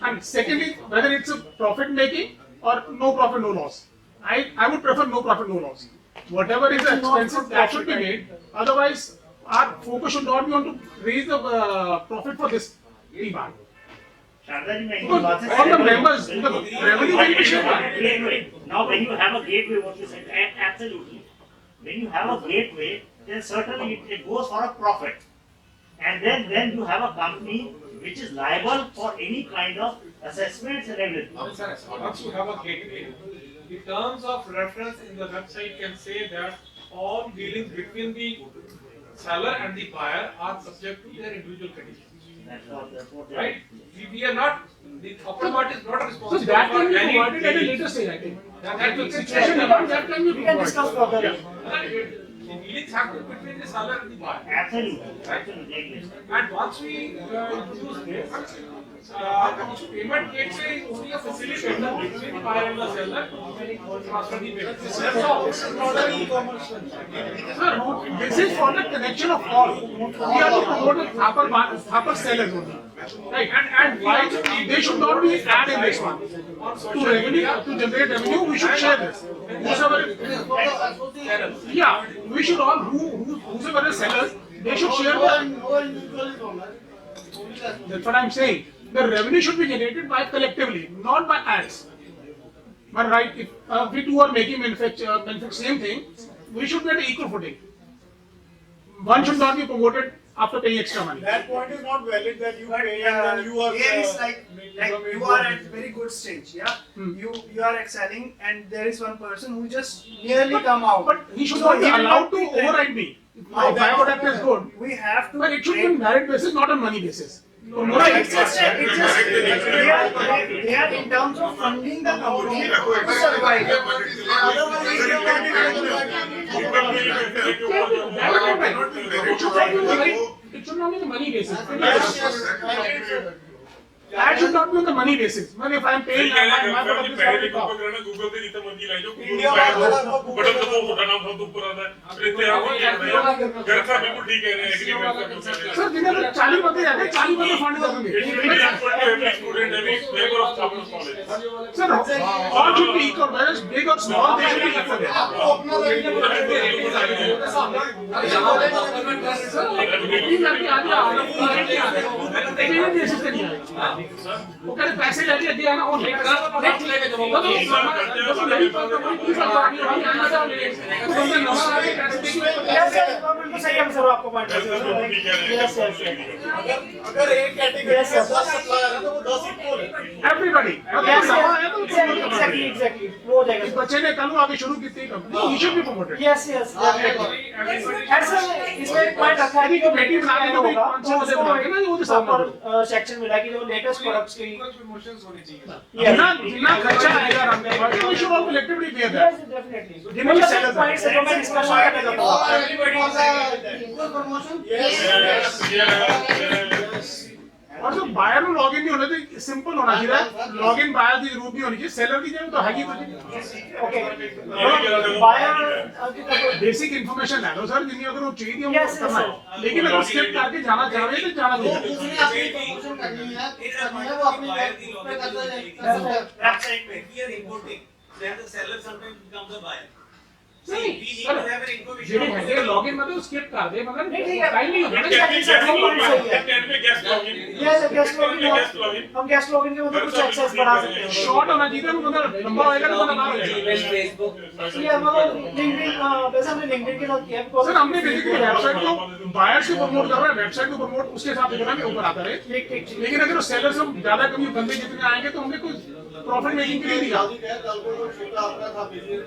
And secondly, whether it's a profit making or no profit, no loss. I would prefer no profit, no loss. Whatever is the expenses that should be made. Otherwise, our focus should not be on to raise the profit for this demand. Sharda ji, मैं Because बात से all the members, the revenue will be shared. Wait. Now, when you have a gateway, what you said, absolutely. When you have a gateway, then certainly it goes for a profit. And then you have a company which is liable for any kind of assessments and everything. Once you have a gateway, the terms of reference in the website can say that all dealings between the seller and the buyer are subject to their individual conditions. That's what they Right? We are not, the upper part is not responsible. So that can be provided at a later stage, I think. That situation about that can be We can discuss further. The dealings happen between the seller and the buyer. Absolutely. Absolutely. And once we introduce this, payment gateway is only a facilitator between the buyer and the seller. Transfer the payment. That's all. This is not an e-commerce. Sir, this is for the connection of all. We are to promote the Thapar sellers only. Right, and why they should not be added in this one. To generate revenue, we should share this. Yeah, we should all, whosoever is sellers, they should share the. That's what I'm saying. The revenue should be generated by collectively, not by ads. But right, if we two are making manufacture same thing, we should be at equal footing. One should not be promoted after paying extra money. That point is not valid that you pay and then you are. Here is like you are at very good stage, yeah. You are excelling, and there is one person who just nearly come out. But he should not be allowed to override me. My product is good. We have to. But it should be on merit basis, not on money basis. No, it's just they are in terms of funding the company to survive. It should not be on the money basis. That should not be on the money basis. But if I am paying my product is very top. Sir, जिन्हें तो 40 बंदे जाते हैं 40 बंदे fund करेंगे. Sir, all should be equal. Whether it's big or small, they should be equal. Sir, नहीं आ रहे वो बेसिस पे नहीं आ रहे वो कहते पैसे लेके दिया ना वो नेक्स्ट लेके जब वो तो नहीं पता कोई किस बात नहीं हम जानना चाहते हैं तो हमने नवा आ गया यस यस बिल्कुल सही है सर आपको पॉइंट यस यस अगर एक कैटेगरी में 10 सप्लायर है तो वो 10 इक्वल है एवरीबॉडी यस नवा है तो एग्जैक्टली वो हो जाएगा इस बच्चे ने कल आगे शुरू की थी company he should be promoted yes yes ऐसा इसमें एक पॉइंट रखा है कि बेटी बना के तो 500 बजे बना के ना वो तो सामने सेक्शन मिला कि जो लेटेस्ट प्रोडक्ट्स की प्रमोशंस होने चाहिए जितना खर्चा आएगा हमने बाकी वी शुड ऑल कलेक्टिवली पे दैट यस डेफिनेटली जितने भी सेलर्स पॉइंट से जो मैं डिस्कशन करने जा रहा हूं Everybody equal promotion? और जो बायर में लॉगिन नहीं होना चाहिए सिंपल होना चाहिए लॉगिन बायर की जरूरत नहीं होनी चाहिए सेलर की जरूरत तो है ही ओके बायर बेसिक इंफॉर्मेशन है तो सर जिन्हें अगर वो चाहिए वो करना है लेकिन अगर स्किप करके जाना चाह रहे हैं तो जाना वो चाहिए दूसरी अपनी promotion करनी है वो अपनी पे करता है website पे we are importing then the seller sometimes becomes a buyer see we need to have an information JD है लॉगिन मतलब स्किप कर दे मतलब नहीं ठीक है टाइम नहीं होगा यस गेस्ट लॉगिन हम गेस्ट लॉगिन के मतलब कुछ एक्सेस बढ़ा सकते हैं शॉर्ट होना चाहिए मतलब लंबा होएगा तो मतलब बाहर हो जाएगा फेसबुक ये मतलब लिंक्डइन वैसे हमने लिंक्डइन के साथ किया बिकॉज़ सर हमने बेसिकली वेबसाइट को बायर्स को प्रमोट कर रहा है वेबसाइट को प्रमोट उसके हिसाब से करना ऊपर आता है लेकिन अगर सेलर्स हम ज्यादा कमी बंदे जितने आएंगे तो हमने कुछ प्रॉफिट मेकिंग के लिए दिया कल को जो छोटा अपना था बिजनेस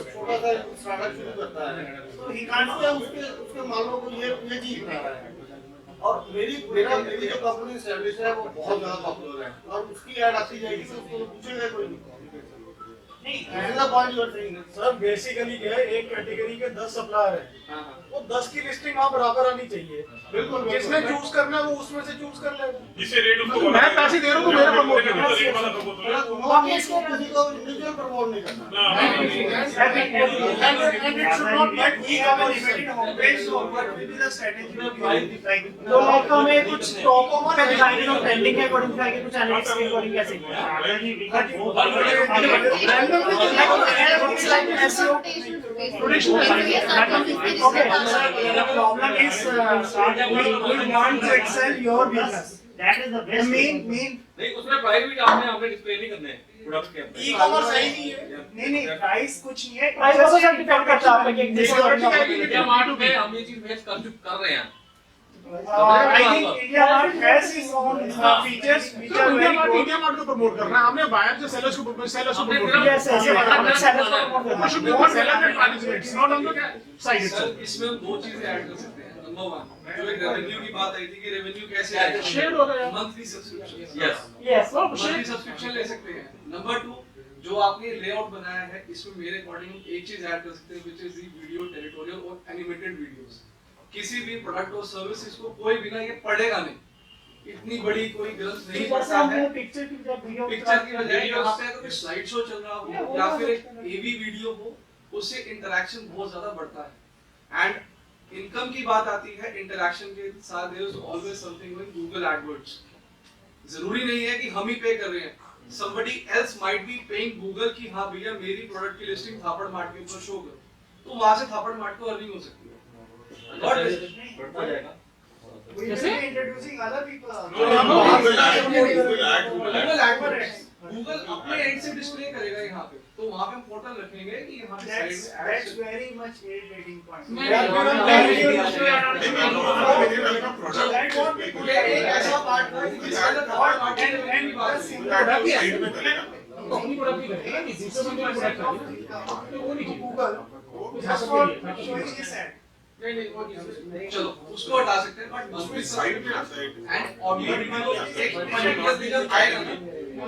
छोटा सा स्टार्टअप शुरू करता है तो ही कांट से उसके मालों को ये चीज बना रहा है और मेरी जो कंपनी सर्विस है वो बहुत ज्यादा पॉपुलर है और उसकी ऐड आती जाएगी तो उसको पूछेगा कोई नहीं सर बेसिकली क्या है एक कैटेगरी के 10 सप्लायर है वो 10 की लिस्टिंग वहाँ बराबर आनी चाहिए बिल्कुल जिसने चूज करना है वो उसमें से चूज कर ले जिसे रेट उसको मैं पैसे दे रहा हूँ तो मेरा प्रमोट करना हम इसको किसी को इंडिविजुअल प्रमोट नहीं करना and it should not get we have a limited homepage so what will be the strategy like तो लाइक हमें कुछ टॉप पे दिखाएंगे तो ट्रेंडिंग के अकॉर्डिंग दिखाएंगे कुछ एनालिटिक्स के अकॉर्डिंग कैसे it's like SEO okay the problem is we want to excel your business that is the best mean नहीं उसमें प्राइस भी आपने डिस्प्ले नहीं करने प्रोडक्ट्स के अपने ई-कॉमर्स सही नहीं है नहीं प्राइस कुछ नहीं है प्राइस को सब डिपेंड करता है आपके इंडिया मार्ट पे हम ये चीज बेच कर रहे हैं I think India Mart has its own features which are very good. India mart को प्रमोट करना है हमने बायर से सेलर्स को प्रमोट करना यस यस हमने सेलर्स को प्रमोट करना should be for seller and participants not on the side sir इसमें हम दो चीजें ऐड कर सकते हैं नंबर 1 जो एक रेवेन्यू की बात आई थी कि रेवेन्यू कैसे आएगा शेयर हो गया monthly subscription yes yes monthly subscription ले सकते हैं नंबर 2 जो आपने लेआउट बनाया है इसमें मेरे अकॉर्डिंग एक चीज ऐड कर सकते हैं which is the video territorial और एनिमेटेड वीडियोस किसी भी प्रोडक्ट और सर्विस इसको कोई बिना ये पढ़ेगा नहीं इतनी बड़ी कोई ग्रंथ नहीं पढ़ता है पिक्चर की जब वीडियो पिक्चर की बजाय यहाँ पे अगर कोई स्लाइड शो चल रहा हो या फिर एक एवी वीडियो हो उससे इंटरेक्शन बहुत ज्यादा बढ़ता है एंड इनकम की बात आती है इंटरेक्शन के साथ there is always something with Google AdWords जरूरी नहीं है कि हम ही पे कर रहे हैं somebody else might be paying Google कि हाँ भैया मेरी प्रोडक्ट की लिस्टिंग थापड़ मार्ट के ऊपर शो कर तो वहां से थापड़ मार्ट को अर्निंग हो सकती है बढ़ता जाएगा we will be introducing other people Google अपने एंड से डिस्प्ले करेगा यहाँ पे तो वहाँ पे हम पोर्टल रखेंगे कि यहाँ पे that's very much irritating point एक ऐसा पार्ट है जिसके अंदर थर्ड पार्टी की बात अपनी प्रोडक्ट की करेगा कि दूसरे बंदे की प्रोडक्ट तो वो नहीं Google just for showing this ad चलो उसको हटा सकते हैं but monthly side and audio एक पर्टिकुलर फिगर आएगा ना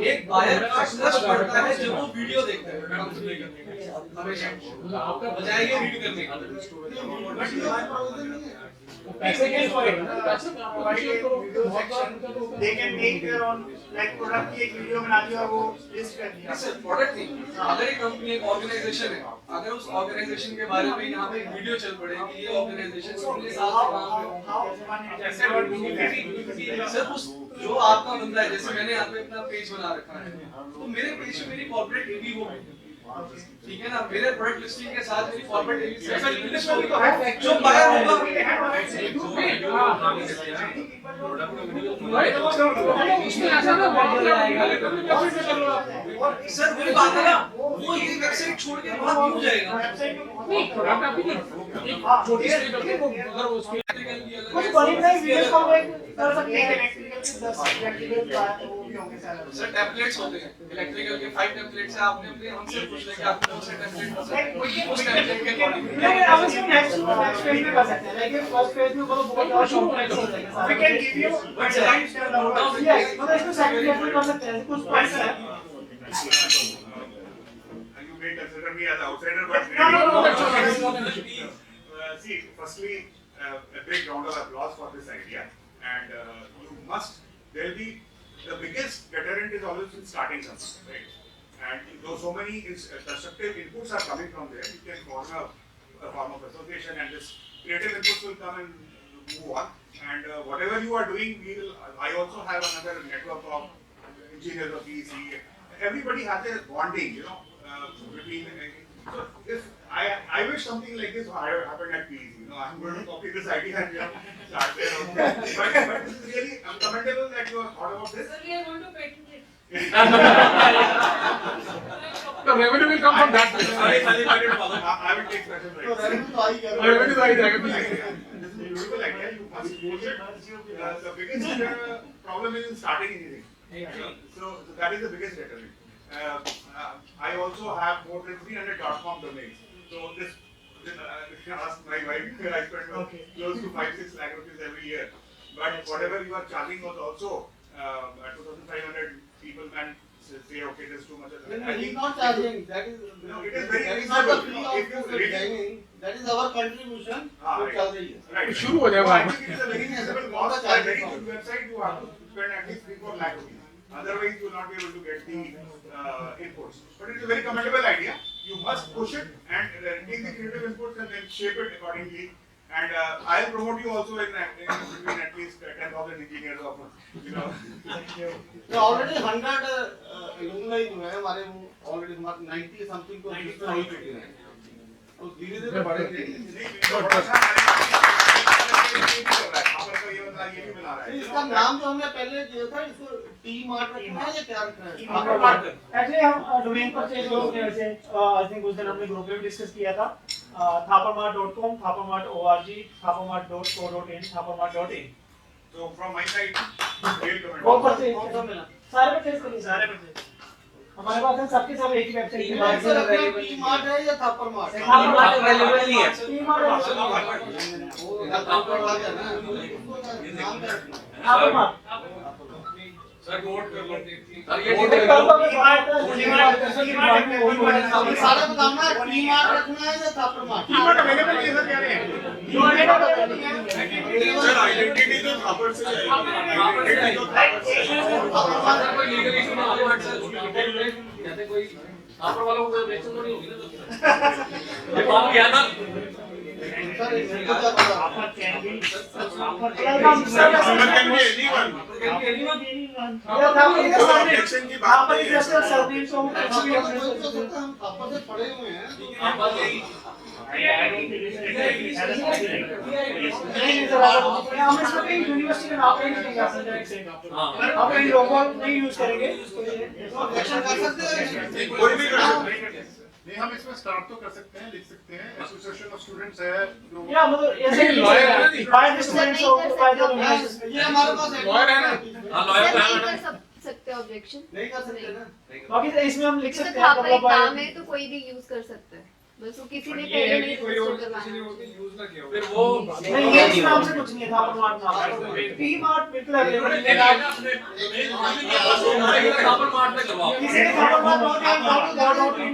एक बायर का ट्रस्ट बढ़ता है जब वो वीडियो देखता है कंपनी का हमेशा आपका बजाय ये रीड करने का पैसे के पैसे they can make their own like product की एक वीडियो बना दी और वो लिस्ट कर दिया सर प्रोडक्ट नहीं अगर एक कंपनी एक ऑर्गेनाइजेशन है अगर उस ऑर्गेनाइजेशन के बारे में यहाँ पे एक वीडियो चल पड़े कि ये ऑर्गेनाइजेशन कितने साल से काम कर सर उस जो आपका बंदा है जैसे मैंने यहाँ पे अपना पेज बना रखा है तो मेरे पेज पे मेरी कॉर्पोरेट एवी होगी ठीक है ना, मेरे प्रोडक्ट लिस्टिंग के साथ मेरी फॉर्मेट सर इंग्लिश में भी तो है जो बायर होगा उसमें ऐसा ना सर वही बात है ना, वो ये वेबसाइट छोड़ के वहां क्यों जाएगा? नहीं प्रोडक्ट अभी नहीं एक छोटी सी करके वो अगर उसकी कुछ बड़ी नहीं वीडियोस को हम एक कर सकते हैं इलेक्ट्रिकल के 10 प्रैक्टिकल का वो भी होंगे सारे सर टेम्पलेट्स होते हैं इलेक्ट्रिकल के 5 टेम्पलेट्स हैं, आपने अपने हमसे पूछ लिया कि आपको कौन से टेम्पलेट पसंद है, उस टेम्पलेट के अकॉर्डिंग नहीं अब इसको नेक्स्ट पेज में कर सकते हैं, लेकिन फर्स्ट पेज में बहुत बहुत कॉम्प्लेक्स हो जाएगा। We can give you guides कर लो यस, मतलब इसको सेकंड पेज में कर सकते हैं, कुछ पॉइंट्स हैं। You may consider me as outsider, but see, firstly, a big round of applause for this idea, and you must. There will be the biggest deterrent is always in starting something, right? And though so many constructive inputs are coming from there, you can form a form of association, and this creative inputs will come and move on. And whatever you are doing, I also have another network of engineers of PEC. Everybody has a bonding, between. So if I wish something like this happened at PEC. I'm going to copy this idea and start there. But this is really commendable that you have thought about this. Sir, we are going to patent it. the revenue will come from that I will take special rights. revenue तो आ ही गया। revenue तो आ ही जाएगा। This is a beautiful idea. You must push it. The biggest problem is in starting anything. So that is the biggest deterrent. I also have more than 300 .com domains. So this ask my wife, I spend close to 5-6 lakh rupees every year. But whatever you are charging was also 2,500 people can say, okay, this is too much. He's not charging. That is No, it is very that is not the reasonable. free If you of really- training. That is our contribution. हाँ, जो right. चल रही है। Right. शुरू हो जाएगा। So I think it is a very reasonable cost. A very good website, you have to spend at least 3-4 lakh rupees. Otherwise, you will not be able to get the inputs. But it is a very commendable idea. You must push it and take the creative inputs and then shape it accordingly. And I'll promote you also in between at least 10,000 engineers of, तो already 100 alumni जो है हमारे वो already 90 something को register हो चुके हैं। तो धीरे धीरे बढ़ेंगे। इसका नाम जो हमने पहले दिया था इसको टी मार्ट रखना है या क्या रखना है? एक्चुअली हम डोमेन परचेज को वैसे आई थिंक उस दिन हमने ग्रुप में डिस्कस किया था thaparmart.com, thaparmart.org, thaparmart.co.in, thaparmart.in. So from my side, real comment. वो परचेज सारे परचेज करिए, सारे परचेज हमारे पास है, सबके सब एक ही वेबसाइट पे टी मार्ट है या थापर मार्ट? थापरमार्ट अवेलेबल नहीं है। टी मार्ट वो थापर मार्ट है ना, नाम क्या रखना है? थापरमार्ट सर नोट कर लो। सारा बताना है टी मार्ट रखना है या Thapar mart? T mart available नहीं है सर, कह रहे हैं। सर आइडेंटिटी तो थापर से जाएगी। आइडेंटिटी तो थापर से कोई लीगल इशू ना हो जैसे कोई थापर वालों को रिएक्शन तो नहीं होगी ना। ये बात क्या ना सर इसको क्या पता? हम थापर से पढ़े हुए हैं। यूनिवर्सिटी का नाम नहीं कर सकते, आप इन लोगों नहीं यूज करेंगे, एक्शन कर सकते हैं। कोई भी कर सकते हैं। नहीं, हम इसमें स्टार्ट तो कर सकते हैं, लिख सकते हैं एसोसिएशन ऑफ स्टूडेंट्स है जो या मतलब ऐसे बाय स्टूडेंट्स को फायदा होगा। ये हमारे पास लॉयर है ना? हां सर लॉयर नहीं कर सकते ऑब्जेक्शन। नहीं कर सकते ना। बाकी इसमें हम लिख तो सकते था हैं पर काम है तो कोई भी यूज कर सकता है, बस वो किसी ने पहले नहीं कोई और रजिस्टर किसी ने करवाना। यूज ना किया हो। फिर वो नहीं, ये इस नाम से कुछ नहीं है, थापरमार्ट नाम टी मार्ट बिल्कुल अवेलेबल है। थापरमार्ट में करवाओ। किसी ने थापरमार्ट.in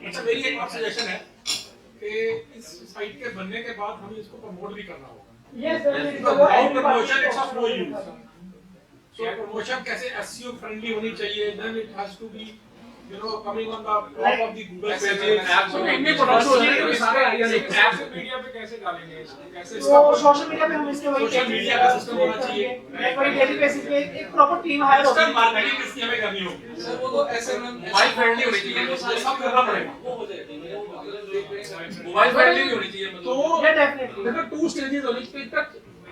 अच्छा मेरी एक सजेशन है कि इस साइट के बनने के बाद हमें इसको प्रमोट भी करना होगा। Yes promotion it's of no use. So promotion कैसे एसईओ फ्रेंडली होनी चाहिए, then it has to be coming on the top of the Google ऐसे pages. apps So में इतने भी products हो social रहे हैं media कि सारे ideas में हैं। social media पे कैसे डालेंगे इसको? कैसे तो सोशल मीडिया पे हम इसके वही Social media का system होना चाहिए। एक बार डेली बेसिस पे एक प्रॉपर टीम हायर होगी। Digital marketing इसकी हमें करनी होगी। सर वो तो SMM Mobile friendly होनी चाहिए, वो सब करना पड़ेगा। वो हो जाएगा मोबाइल फ्रेंडली भी होनी चाहिए तो Yeah, definitely. देखो 2 stages होनी चाहिए तक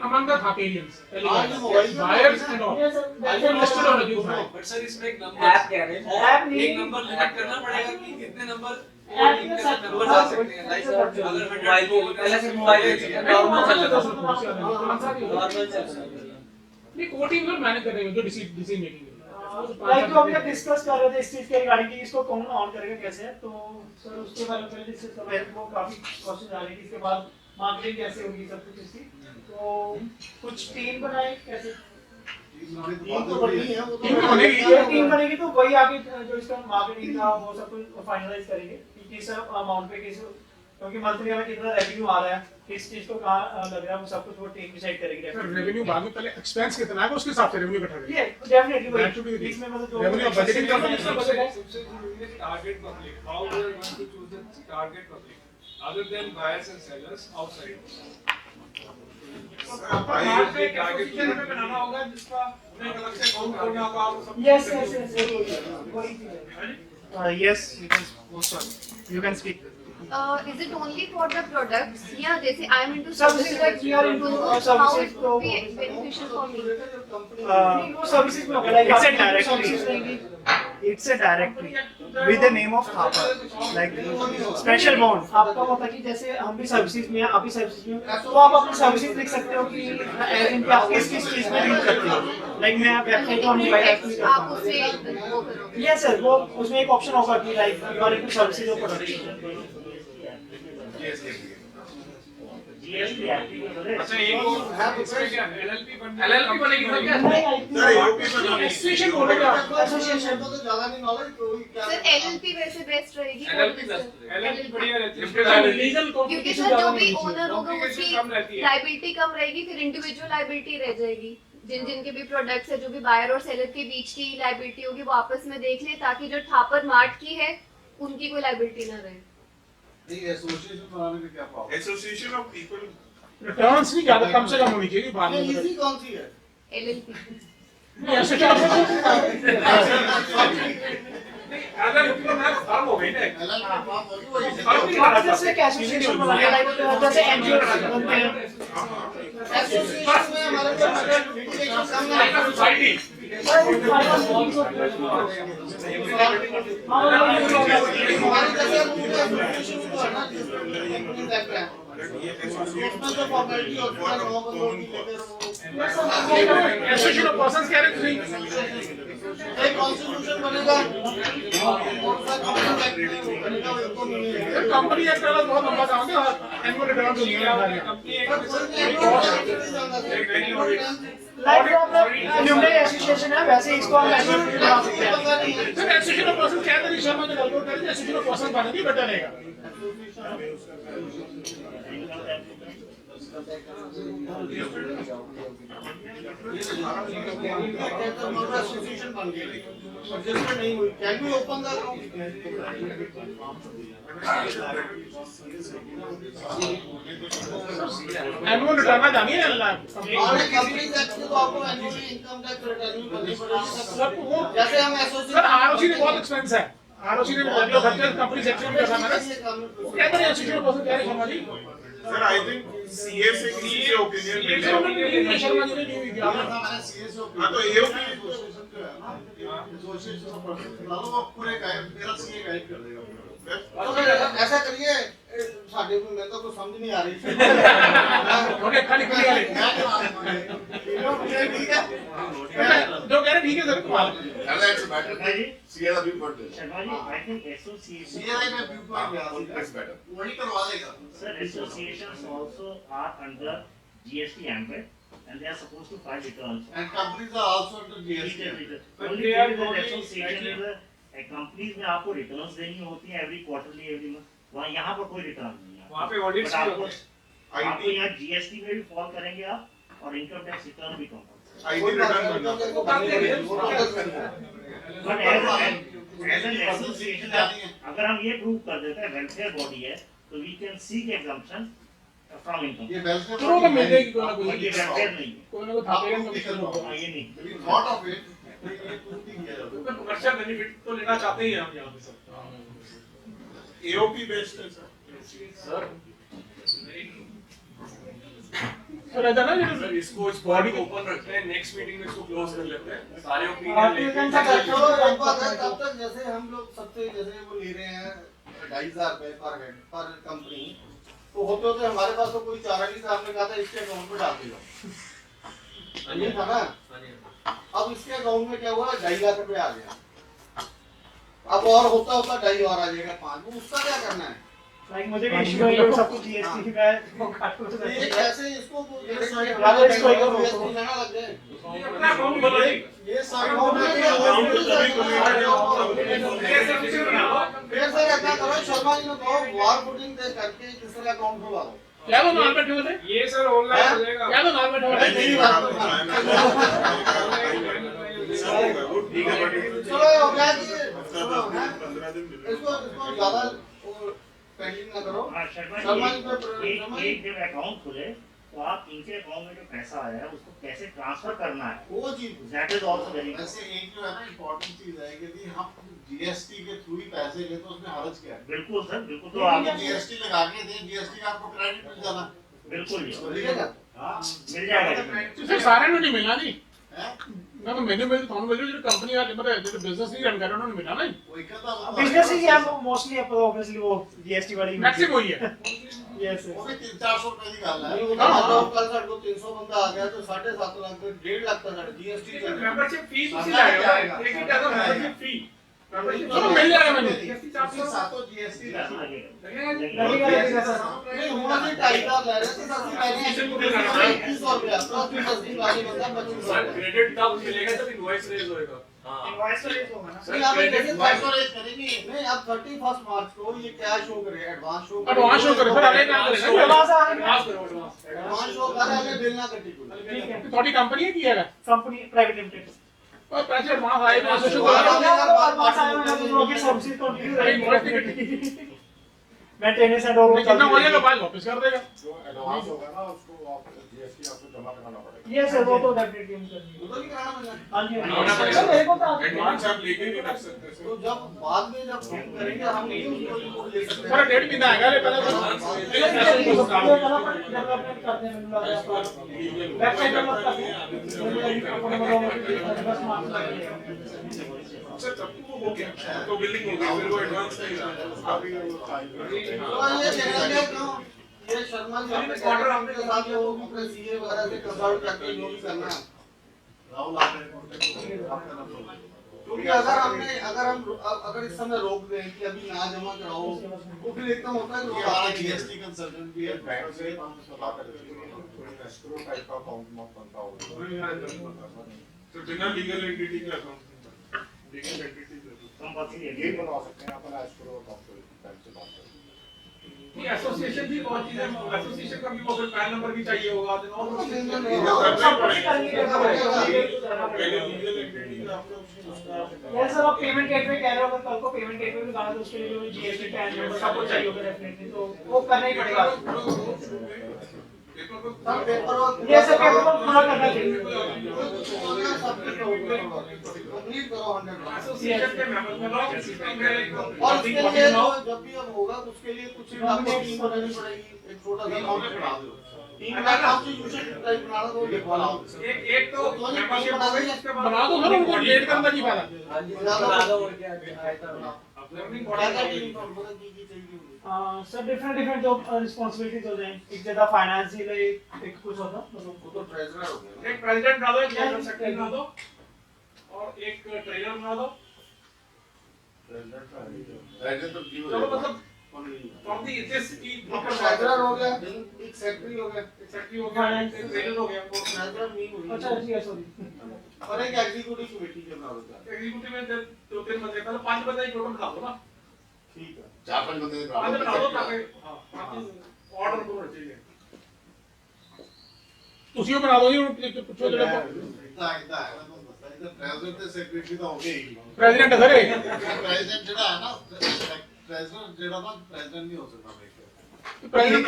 among the Thaparians, mobile buyers and all. Yes, sir. That's what listed होना चाहिए। बट सर इसमें एक नंबर ऐप कह रहे हैं ऐप नहीं एक नंबर लिमिट करना पड़ेगा कि कितने नंबर ऐप के साथ नंबर आ सकते हैं लाइक अगर 100 मोबाइल पहले से मोबाइल नॉर्मल चल रहा था नहीं कोटिंग लोग मैनेज कर रहे हैं जो डिसीजन मेकिंग है। लाइक जो अभी डिस्कस कर रहे थे इस चीज के रिगार्डिंग कि इसको कौन ऑन करेगा कैसे है, तो सर उसके बारे में पहले डिस्कस कर रहे हैं। वो काफी क्वेश्चन आ रहे हैं इसके बाद मार्केटिंग कैसे होगी सब कुछ इसकी, तो कुछ टीम बनाए कैसे टीम तो बनी है, वो टीम बनेगी तो वही आगे जो इसका मार्केटिंग का वो सब कुछ फाइनलाइज करेंगे कि किस अमाउंट पे किस, क्योंकि मंथली हमें कितना रेवेन्यू आ रहा है, किस चीज को कहाँ लग रहा है, वो सब कुछ वो टीम डिसाइड करेगी। रेवेन्यू बाद में पहले एक्सपेंस कितना है उसके हिसाब से रेवेन्यू इकट्ठा करेंगे। ये डेफिनेटली That should be वही the- इसमें मतलब जो Revenue of budgeting का मतलब इसका budget है। सबसे जरूरी है target public. How we are going to choose the target public other than buyers and sellers outside. Market target हमें बनाना होगा जिसका हमें अलग से काउंट करना होगा और सब। Yes, वही चीज है। Yes, you can speak. Is it only for the products? Yeah, जैसे I am into Services, like we are into how services, it would be beneficial for me. नहीं, वो सर्विसेज में होगा, like It's a आपकी directory. services रहेंगी। It's a directory with the name of Thapa, like special bond. आपका होता है कि जैसे हम भी सर्विसेज में हैं, आप भी सर्विसेज में हैं, तो आप अपनी सर्विसेज लिख सकते हो कि एज इन आप किस किस चीज में डील करते हो। लाइक मैं वेबसाइट और मोबाइल ऐप में करता आप हूँ। उससे वो करोगे। यस सर, वो उसमें एक ऑप्शन होगा कि like you are into services और प्रोडक्ट। अच्छा एक और इसमें क्या LLP बनेगी तो क्या एसोसिएशन बोलोगे आप? एसोसिएशन को तो ज्यादा नहीं नॉलेज, तो क्या सर LLP वैसे बेस्ट रहेगी। LLP बढ़िया रहती है। लीगल क्योंकि सर जो भी ओनर होगा उसकी लाइबिलिटी कम रहेगी, फिर इंडिविजुअल लाइबिलिटी रह जाएगी। जिन जिन के भी प्रोडक्ट्स है, जो भी बायर और सेलर के बीच की लाइबिलिटी होगी वो आपस में देख ले, ताकि जो थापर मार्ट की है उनकी कोई लाइबिलिटी ना रहे। एसोसिएशन बनाने में क्या problem? Association of people returns नहीं ज्यादा कम से कम होनी चाहिए बाद में। इजी कौन सी है? LLP नहीं अगर इतना ना फॉर्म हो गई ना जैसे कि एसोसिएशन बनाना है, लाइक जैसे एनजीओ बनते हैं। एसोसिएशन में हमारे को कम है। सोसाइटी हमारे जैसे एसोसिएशन को है ना, कंपनी देखते हैं उसमें तो प्रॉपर्टी होती है, लोगों को लोन लेकर वो एसोसिएशन ऑफ पर्संस कह रहे थे। एक कॉन्स्टिट्यूशन बनेगा और सब कंपनी बनेगा, उनको मिलेगा। कंपनी एक्ट वाला बहुत लंबा काम है और एनुअल रिटर्न तो नहीं है। कंपनी लाइक ह्यूमन एसोसिएशन है, वैसे इसको हम एसोसिएशन बना सकते हैं। सर एसोसिएशन ऑफ पर्संस कह रहे थे शर्मा ने गलत कर दिया। एसोसिएशन ऑफ पर्संस बनेगी बेटर रहेगा। एसोसिएशन बन गई और जिसमें नहीं हुई, can be open the annual return जानिए और कंपनी टैक्स में तो आपको एनुअली इनकम टैक्स रिटर्न भी भरनी पड़ेगी। जैसे हम एसोसिएशन सर आरओसी में बहुत एक्सपेंस है। आरओसी ने जो खर्चे कंपनी सेक्शन में करना है वो क्या करें एसोसिएशन ऑफ पर्संस कह रहे Sharma ji. Sir I think CA से किसी से ओपिनियन शर्मा जी ने दी हुई थी। हमारे सीएस हां तो ये एसोसिएशन ऑफ पर्सन लो पूरे गाइड मेरा सीए गाइड कर देगा। तो फिर ऐसा करिए, साडे को मैं तो कुछ समझ नहीं आ रही। ओके खाली खुली वाले ठीक है जो कह रहे ठीक है सर कमाल। That's better. CA का viewpoint है. Sharma ji, I think association. CI में व्यू पॉइंट That's better. वही करवा देगा। Sir, associations also are under GST ambit and they are supposed to file returns. And companies are also under GST. Only they are there is an only association is a companies में आपको returns देनी होती है every quarterly every month. वहाँ यहाँ पर कोई return नहीं है. वहाँ पे audits But भी होते हैं। आपको यहाँ GST में भी fall करेंगे आप और income tax return भी compulsory. आईटी रिटर्न करना। But as as an association अगर हम ये प्रूव कर देते हैं वेलफेयर बॉडी है तो we can seek exemption from income. ये वेलफेयर तो वो मिल जाएगी कोई ना कोई, ये वेलफेयर नहीं है, कोई ना कोई थापेगा कमीशन ये नहीं। थॉट ऑफ इट ये प्रूव नहीं किया जाता। कमर्शियल बेनिफिट तो लेना चाहते ही हैं हम यहाँ पे सब। AOP बेस्ड है सर। सर ऐसा ना जैसे सर इसको इस बॉडी को ओपन रखते हैं, नेक्स्ट मीटिंग में इसको क्लोज कर लेते हैं, सारे आप ओपिनियन ये लेके। कौन सा करते हो? एक बात है, तब तक जैसे हम लोग सबसे जैसे वो ले रहे हैं 2,500 रुपए पर हेड पर कंपनी, तो होते होते हमारे पास तो कोई चारा नहीं था, हमने कहा था इसके अकाउंट में डाल दिया, ये था ना। अब इसके अकाउंट में क्या हुआ, 2.5 लाख रुपए आ गया। अब और होता होता 2.5 और आ जाएगा 5, वो उसका क्या करना है? लाइक मुझे भी इशू है ये सब कुछ जीएसटी का है, वो काट को तो ये कैसे इसको यार इसको एक और जीएसटी ना लग जाए, ये अपना अकाउंट बना ली। ये अकाउंट में फिर सर ऐसा करो, शर्मा जी ने कहो वार फुटिंग दे करके दूसरा अकाउंट खुलवा दो। क्या तो नाम बैठे होते? ये सर ऑनलाइन हो जाएगा। क्या तो नाम बैठे होते? नहीं चलो हो गया कि इसको ज्यादा पेंडिंग ना करो। शर्मा जी एक जब अकाउंट खुले तो आप इनके अकाउंट में जो पैसा आया है उसको कैसे ट्रांसफर करना है, वो चीज दैट इज आल्सो वेरी वैसे एक जो है ना इम्पोर्टेंट चीज है कि यदि हम जीएसटी के थ्रू ही पैसे ले तो उसमें हर्ज क्या है? बिल्कुल सर, बिल्कुल। तो आप जीएसटी लगा के दें, जीएसटी का आपको क्रेडिट मिल जाना, बिल्कुल मिलेगा, मिल जाएगा। सर सारे ਨੂੰ ਨਹੀਂ ਮਿਲਣਾ ਜੀ। ना तो मैंने मिल ਤੁਹਾਨੂੰ मिल जो कंपनी वाले मतलब जो बिजनेस नहीं रन कर रहे उन्होंने मिला नहीं। वो इकट्ठा बिजनेस ही है मोस्टली ऑब्वियसली वो जीएसटी वाली मैक्सिमम वही है। यस वो भी 300-400 रुपए की गल है। हाँ कल साढ़े को 300 बंदा आ गया तो 7.5 लाख 1.5 लाख का साढ़े जीएसटी मेंबरशिप फी उसी लाएगा, एक ही टाइप का मेंबरशिप फी चलो मिल जाएगा मैंने। सातों जीएसटी लगेगा सर। नहीं होना नहीं 2.5 ले रहे थे सबसे पहले 2100 रुपया प्लस 10 दिन वाली बंदा 2500 क्रेडिट तब मिलेगा जब इनवॉइस रेज होएगा। इनवॉइस रेज होगा ना नहीं आप जैसे फैक्टराइज करेंगे नहीं अब 31 मार्च को ये क्या शो करे एडवांस शो एडवांस शो करे सर अगले काम करेगा एडवांस आ गया एडवांस शो करे हमें बिल ना कटी कोई ठीक है थोड़ी कंपनी है की है कंपनी प्राइवेट लिमिटेड और पैसे एडवांस आए तो शो मेंटेनेंस एंड ऑल कितना हो जाएगा बाद वापस कर देगा। जो एडवांस होगा ना उसको आप जीएसटी आपको जमा कराना पड़ेगा। ये सर वो तो डेफिनेटली हम करेंगे। वो तो नहीं कराना पड़ेगा। हां जी कराना पड़ेगा। मेरे को तो एडवांस आप लेके नहीं रख सकते तो जब बाद में जब हम करेंगे हम नहीं उसको ले सकते सर डेट भी ना आएगा ले पहले डेवलपमेंट करते हैं मैंने लगा आपका वेबसाइट डेवलप करते हैं सर तब तो वो हो गया, तो बिल्डिंग हो गई, फिर वो एडवांस नहीं रहा। तो ये देखना है क्यों ये शर्मा जी अपने क्वार्टर हमने के साथ वो अपने सीए वगैरह से कंसल्ट करके जो भी करना है राहुल क्योंकि अगर हम इस समय रोक दें कि अभी ना जमा कराओ तो फिर एकदम होता है कि हमारा जीएसटी कंसल्टेंट भी है बैंक से हम सलाह करेंगे एस्क्रो टाइप का अकाउंट मत बनता होगा तो बिना लीगल एंटिटी का अकाउंट लीगल एंटिटी ये बनवा सकते हैं अपन एस्क्रो अकाउंट बैंक से बात करें। ये एसोसिएशन भी बहुत चीज है, एसोसिएशन का भी वो पैन नंबर भी चाहिए होगा और ये सर आप पेमेंट गेटवे कह रहे हो अगर कल को पेमेंट गेटवे में जाना तो उसके लिए भी जीएसटी पैन नंबर सब कुछ चाहिए होगा डेफिनेटली तो वो करना ही पड़ेगा ये सब पेपर को पूरा करना चाहिए कंप्लीट करो 100 एसोसिएशन के मेंबर में लॉ सिस्टम है और उसके लिए जब भी अब होगा उसके लिए कुछ आपको टीम बनानी पड़ेगी एक छोटा सा अकाउंट बना दो टीम का कॉन्स्टिट्यूशन टाइप बनाना तो लिखवा लो एक तो मेंबरशिप हो गई उसके बाद बना दो सर उनको लेट करने की फायदा हां जी बना दो और क्या आया लर्निंग क्या टीम मतलब की चाहिए सर डिफरेंट जो रिस्पांसिबिलिटीज हो जाए एक ज्यादा फाइनेंशियल एक कुछ होता मतलब वो तो ट्रेजरर हो गया एक प्रेसिडेंट बना दो एक जनरल सेक्रेटरी बना दो और एक ट्रेजरर बना दो चलो मतलब फ्रॉम दी दिस की ट्रेजरर हो गया एक सेक्रेटरी हो गया सेक्रेटरी हो गया एक ट्रेजरर हो गया वो ट्रेजरर नहीं हुई अच्छा जी सॉरी और एक एग्जीक्यूटिव कमेटी के बना दो एग्जीक्यूटिव में 2-3 बंदे पहले 5 बंदे ही टोटल बना दो ना ठीक है 4-5 बंदे बना दो ताकि हां ऑर्डर को चाहिए ਤੁਸੀਂ ਉਹ ਬਣਾ ਦਿਓ ਜੀ ਹੁਣ ਪੁੱਛੋ ਜਿਹੜੇ इतना है मैं तो बता ही ਪ੍ਰੈਜ਼ੀਡੈਂਟ ਤੇ ਸੈਕਟਰੀ ਤਾਂ ਹੋ ਗਏ ਹੀ ਪ੍ਰੈਜ਼ੀਡੈਂਟ ਸਰ ਇਹ ਪ੍ਰੈਜ਼ੀਡੈਂਟ ਜਿਹੜਾ ਹੈ ਨਾ ਪ੍ਰੈਜ਼ੀਡੈਂਟ ਜਿਹੜਾ ਨਾ ਪ੍ਰੈਜ਼ੀਡੈਂਟ ਨਹੀਂ ਹੋ ਸਕਦਾ ਮੇਰੇ ਪ੍ਰੈਜ਼ੀਡੈਂਟ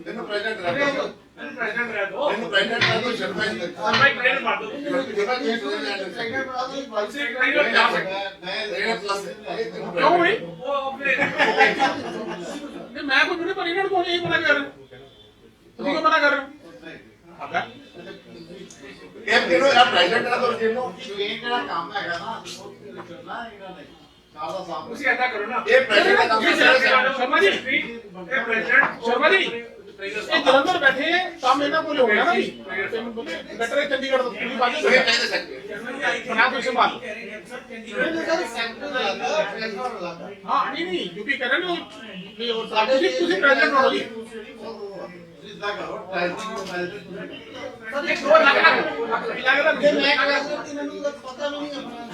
ਇਹਨੂੰ ਪ੍ਰੈਜ਼ੀਡੈਂਟ ਰਹਿ ਦੋ ਪ੍ਰੈਜ਼ੀਡੈਂਟ ਰਹਿ ਦੋ ਇਹਨੂੰ ਪ੍ਰੈਜ਼ੀਡੈਂਟ ਰਹਿ ਦੋ ਸ਼ਰਮਾ ਜੀ ਸ਼ਰਮਾ ਜੀ ਪ੍ਰੈਜ਼ੀਡੈਂਟ ਮਾਰ ਦੋ ਸੈਕਟਰੀ ਬਣਾ ਦੋ ਵੈਸੇ ਪ੍ਰੈਜ਼ੀਡੈਂਟ ਜਾ ਸਕਦਾ ਕਿਉਂ ਬਈ ਉਹ ਆਪਣੇ ਨਹੀਂ ਮੈਂ ਕੋਈ ਨਹੀਂ ਪ੍ਰੈਜ਼ੀਡੈਂਟ ਕੋਲ ਨਹੀਂ ਮਨਾ ਕਰ ਤੁਸੀਂ ਕਿਉਂ ਮਨਾ ਕਰ ਰਹੇ ਹੋ ਆਗਾ ਇਹ ਕਿਹਨੂੰ ਆ ਪ੍ਰੈਜ਼ੀਡੈਂਟ ਦਾ ਤੋਂ ਜਿਹਨੂੰ ਇਹ ਜਿਹੜਾ ਕੰਮ ਹੈਗਾ ਨਾ ਉਹ ਕਰਨਾ ਇਹਨਾਂ ਨੇ ਸਾਰਾ ਸਾਹਮਣੇ ਤੁਸੀਂ ਐਦਾਂ ਕਰੋ ਨਾ ਇਹ ਪ੍ਰੈਜ਼ੀਡੈਂਟ ਦਾ ਕੰਮ ਸ਼ਰਮਾ ਜੀ ਇਹ ਪ੍ਰੈਜ਼ੀਡੈਂਟ ਸ਼ਰਮਾ ਜੀ ਇਹ ਜਲੰਧਰ ਬੈਠੇ ਕੰਮ ਇਹਨਾਂ ਕੋਲ ਹੋ ਗਿਆ ਨਾ ਜੀ ਬੈਟਰ ਹੈ ਚੰਡੀਗੜ੍ਹ ਤੋਂ ਤੁਸੀਂ ਬਾਜੀ ਇਹ ਕਹਿੰਦੇ ਸਕਦੇ ਨਾ ਕੋਈ ਸੰਭਾਲ ਇਹਨੇ ਸਰ ਸੈਕਟਰੀ ਦਾ ਲੱਗਾ ਪ੍ਰੈਜ਼ੀਡੈਂਟ ਲੱਗਾ ਹਾਂ ਨਹੀਂ ਕਿਉਂਕਿ ਕਰਨ ਨੂੰ ਤੁਸੀਂ ਪ੍ਰੈਜ਼ੀਡੈਂਟ ਹੋ ਜੀ ਜਿੱਦਾਂ ਕਰੋ ਪ੍ਰੈਜ਼ੀਡੈਂਟ ਸਰ ਇੱਕ ਹੋਰ ਲੱਗਦਾ ਜੇ ਮੈਂ ਪ੍ਰੈਜ਼ੀਡੈਂਟ ਇਹਨਾਂ ਨੂੰ ਤਾਂ ਪਤਾ ਵੀ ਨਹੀਂ ਆਪਣਾ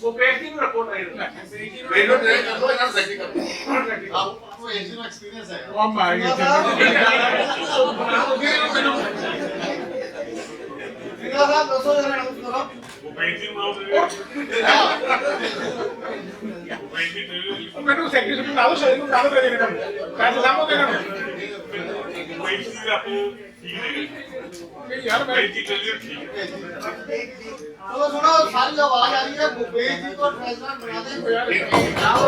वो पेटी में रिपोर्ट आई रेडियो ट्रेन कर दो यार सेटिंग कर दो आपको एसी में एक्सपीरियंस है ओ माय गॉड इधर साहब 200 जरा अनाउंस करो वो पेंटिंग माउस वो पेंटिंग मैंने सेक्रेटरी से डालो शरीर को डालो दे देना पैसे सामो देना पेंटिंग आपको ठीक है यार मैं पेंटिंग ठीक है तो सुनो सारी आवाज आ रही है भूपेश जी को प्रेसिडेंट बना दे यार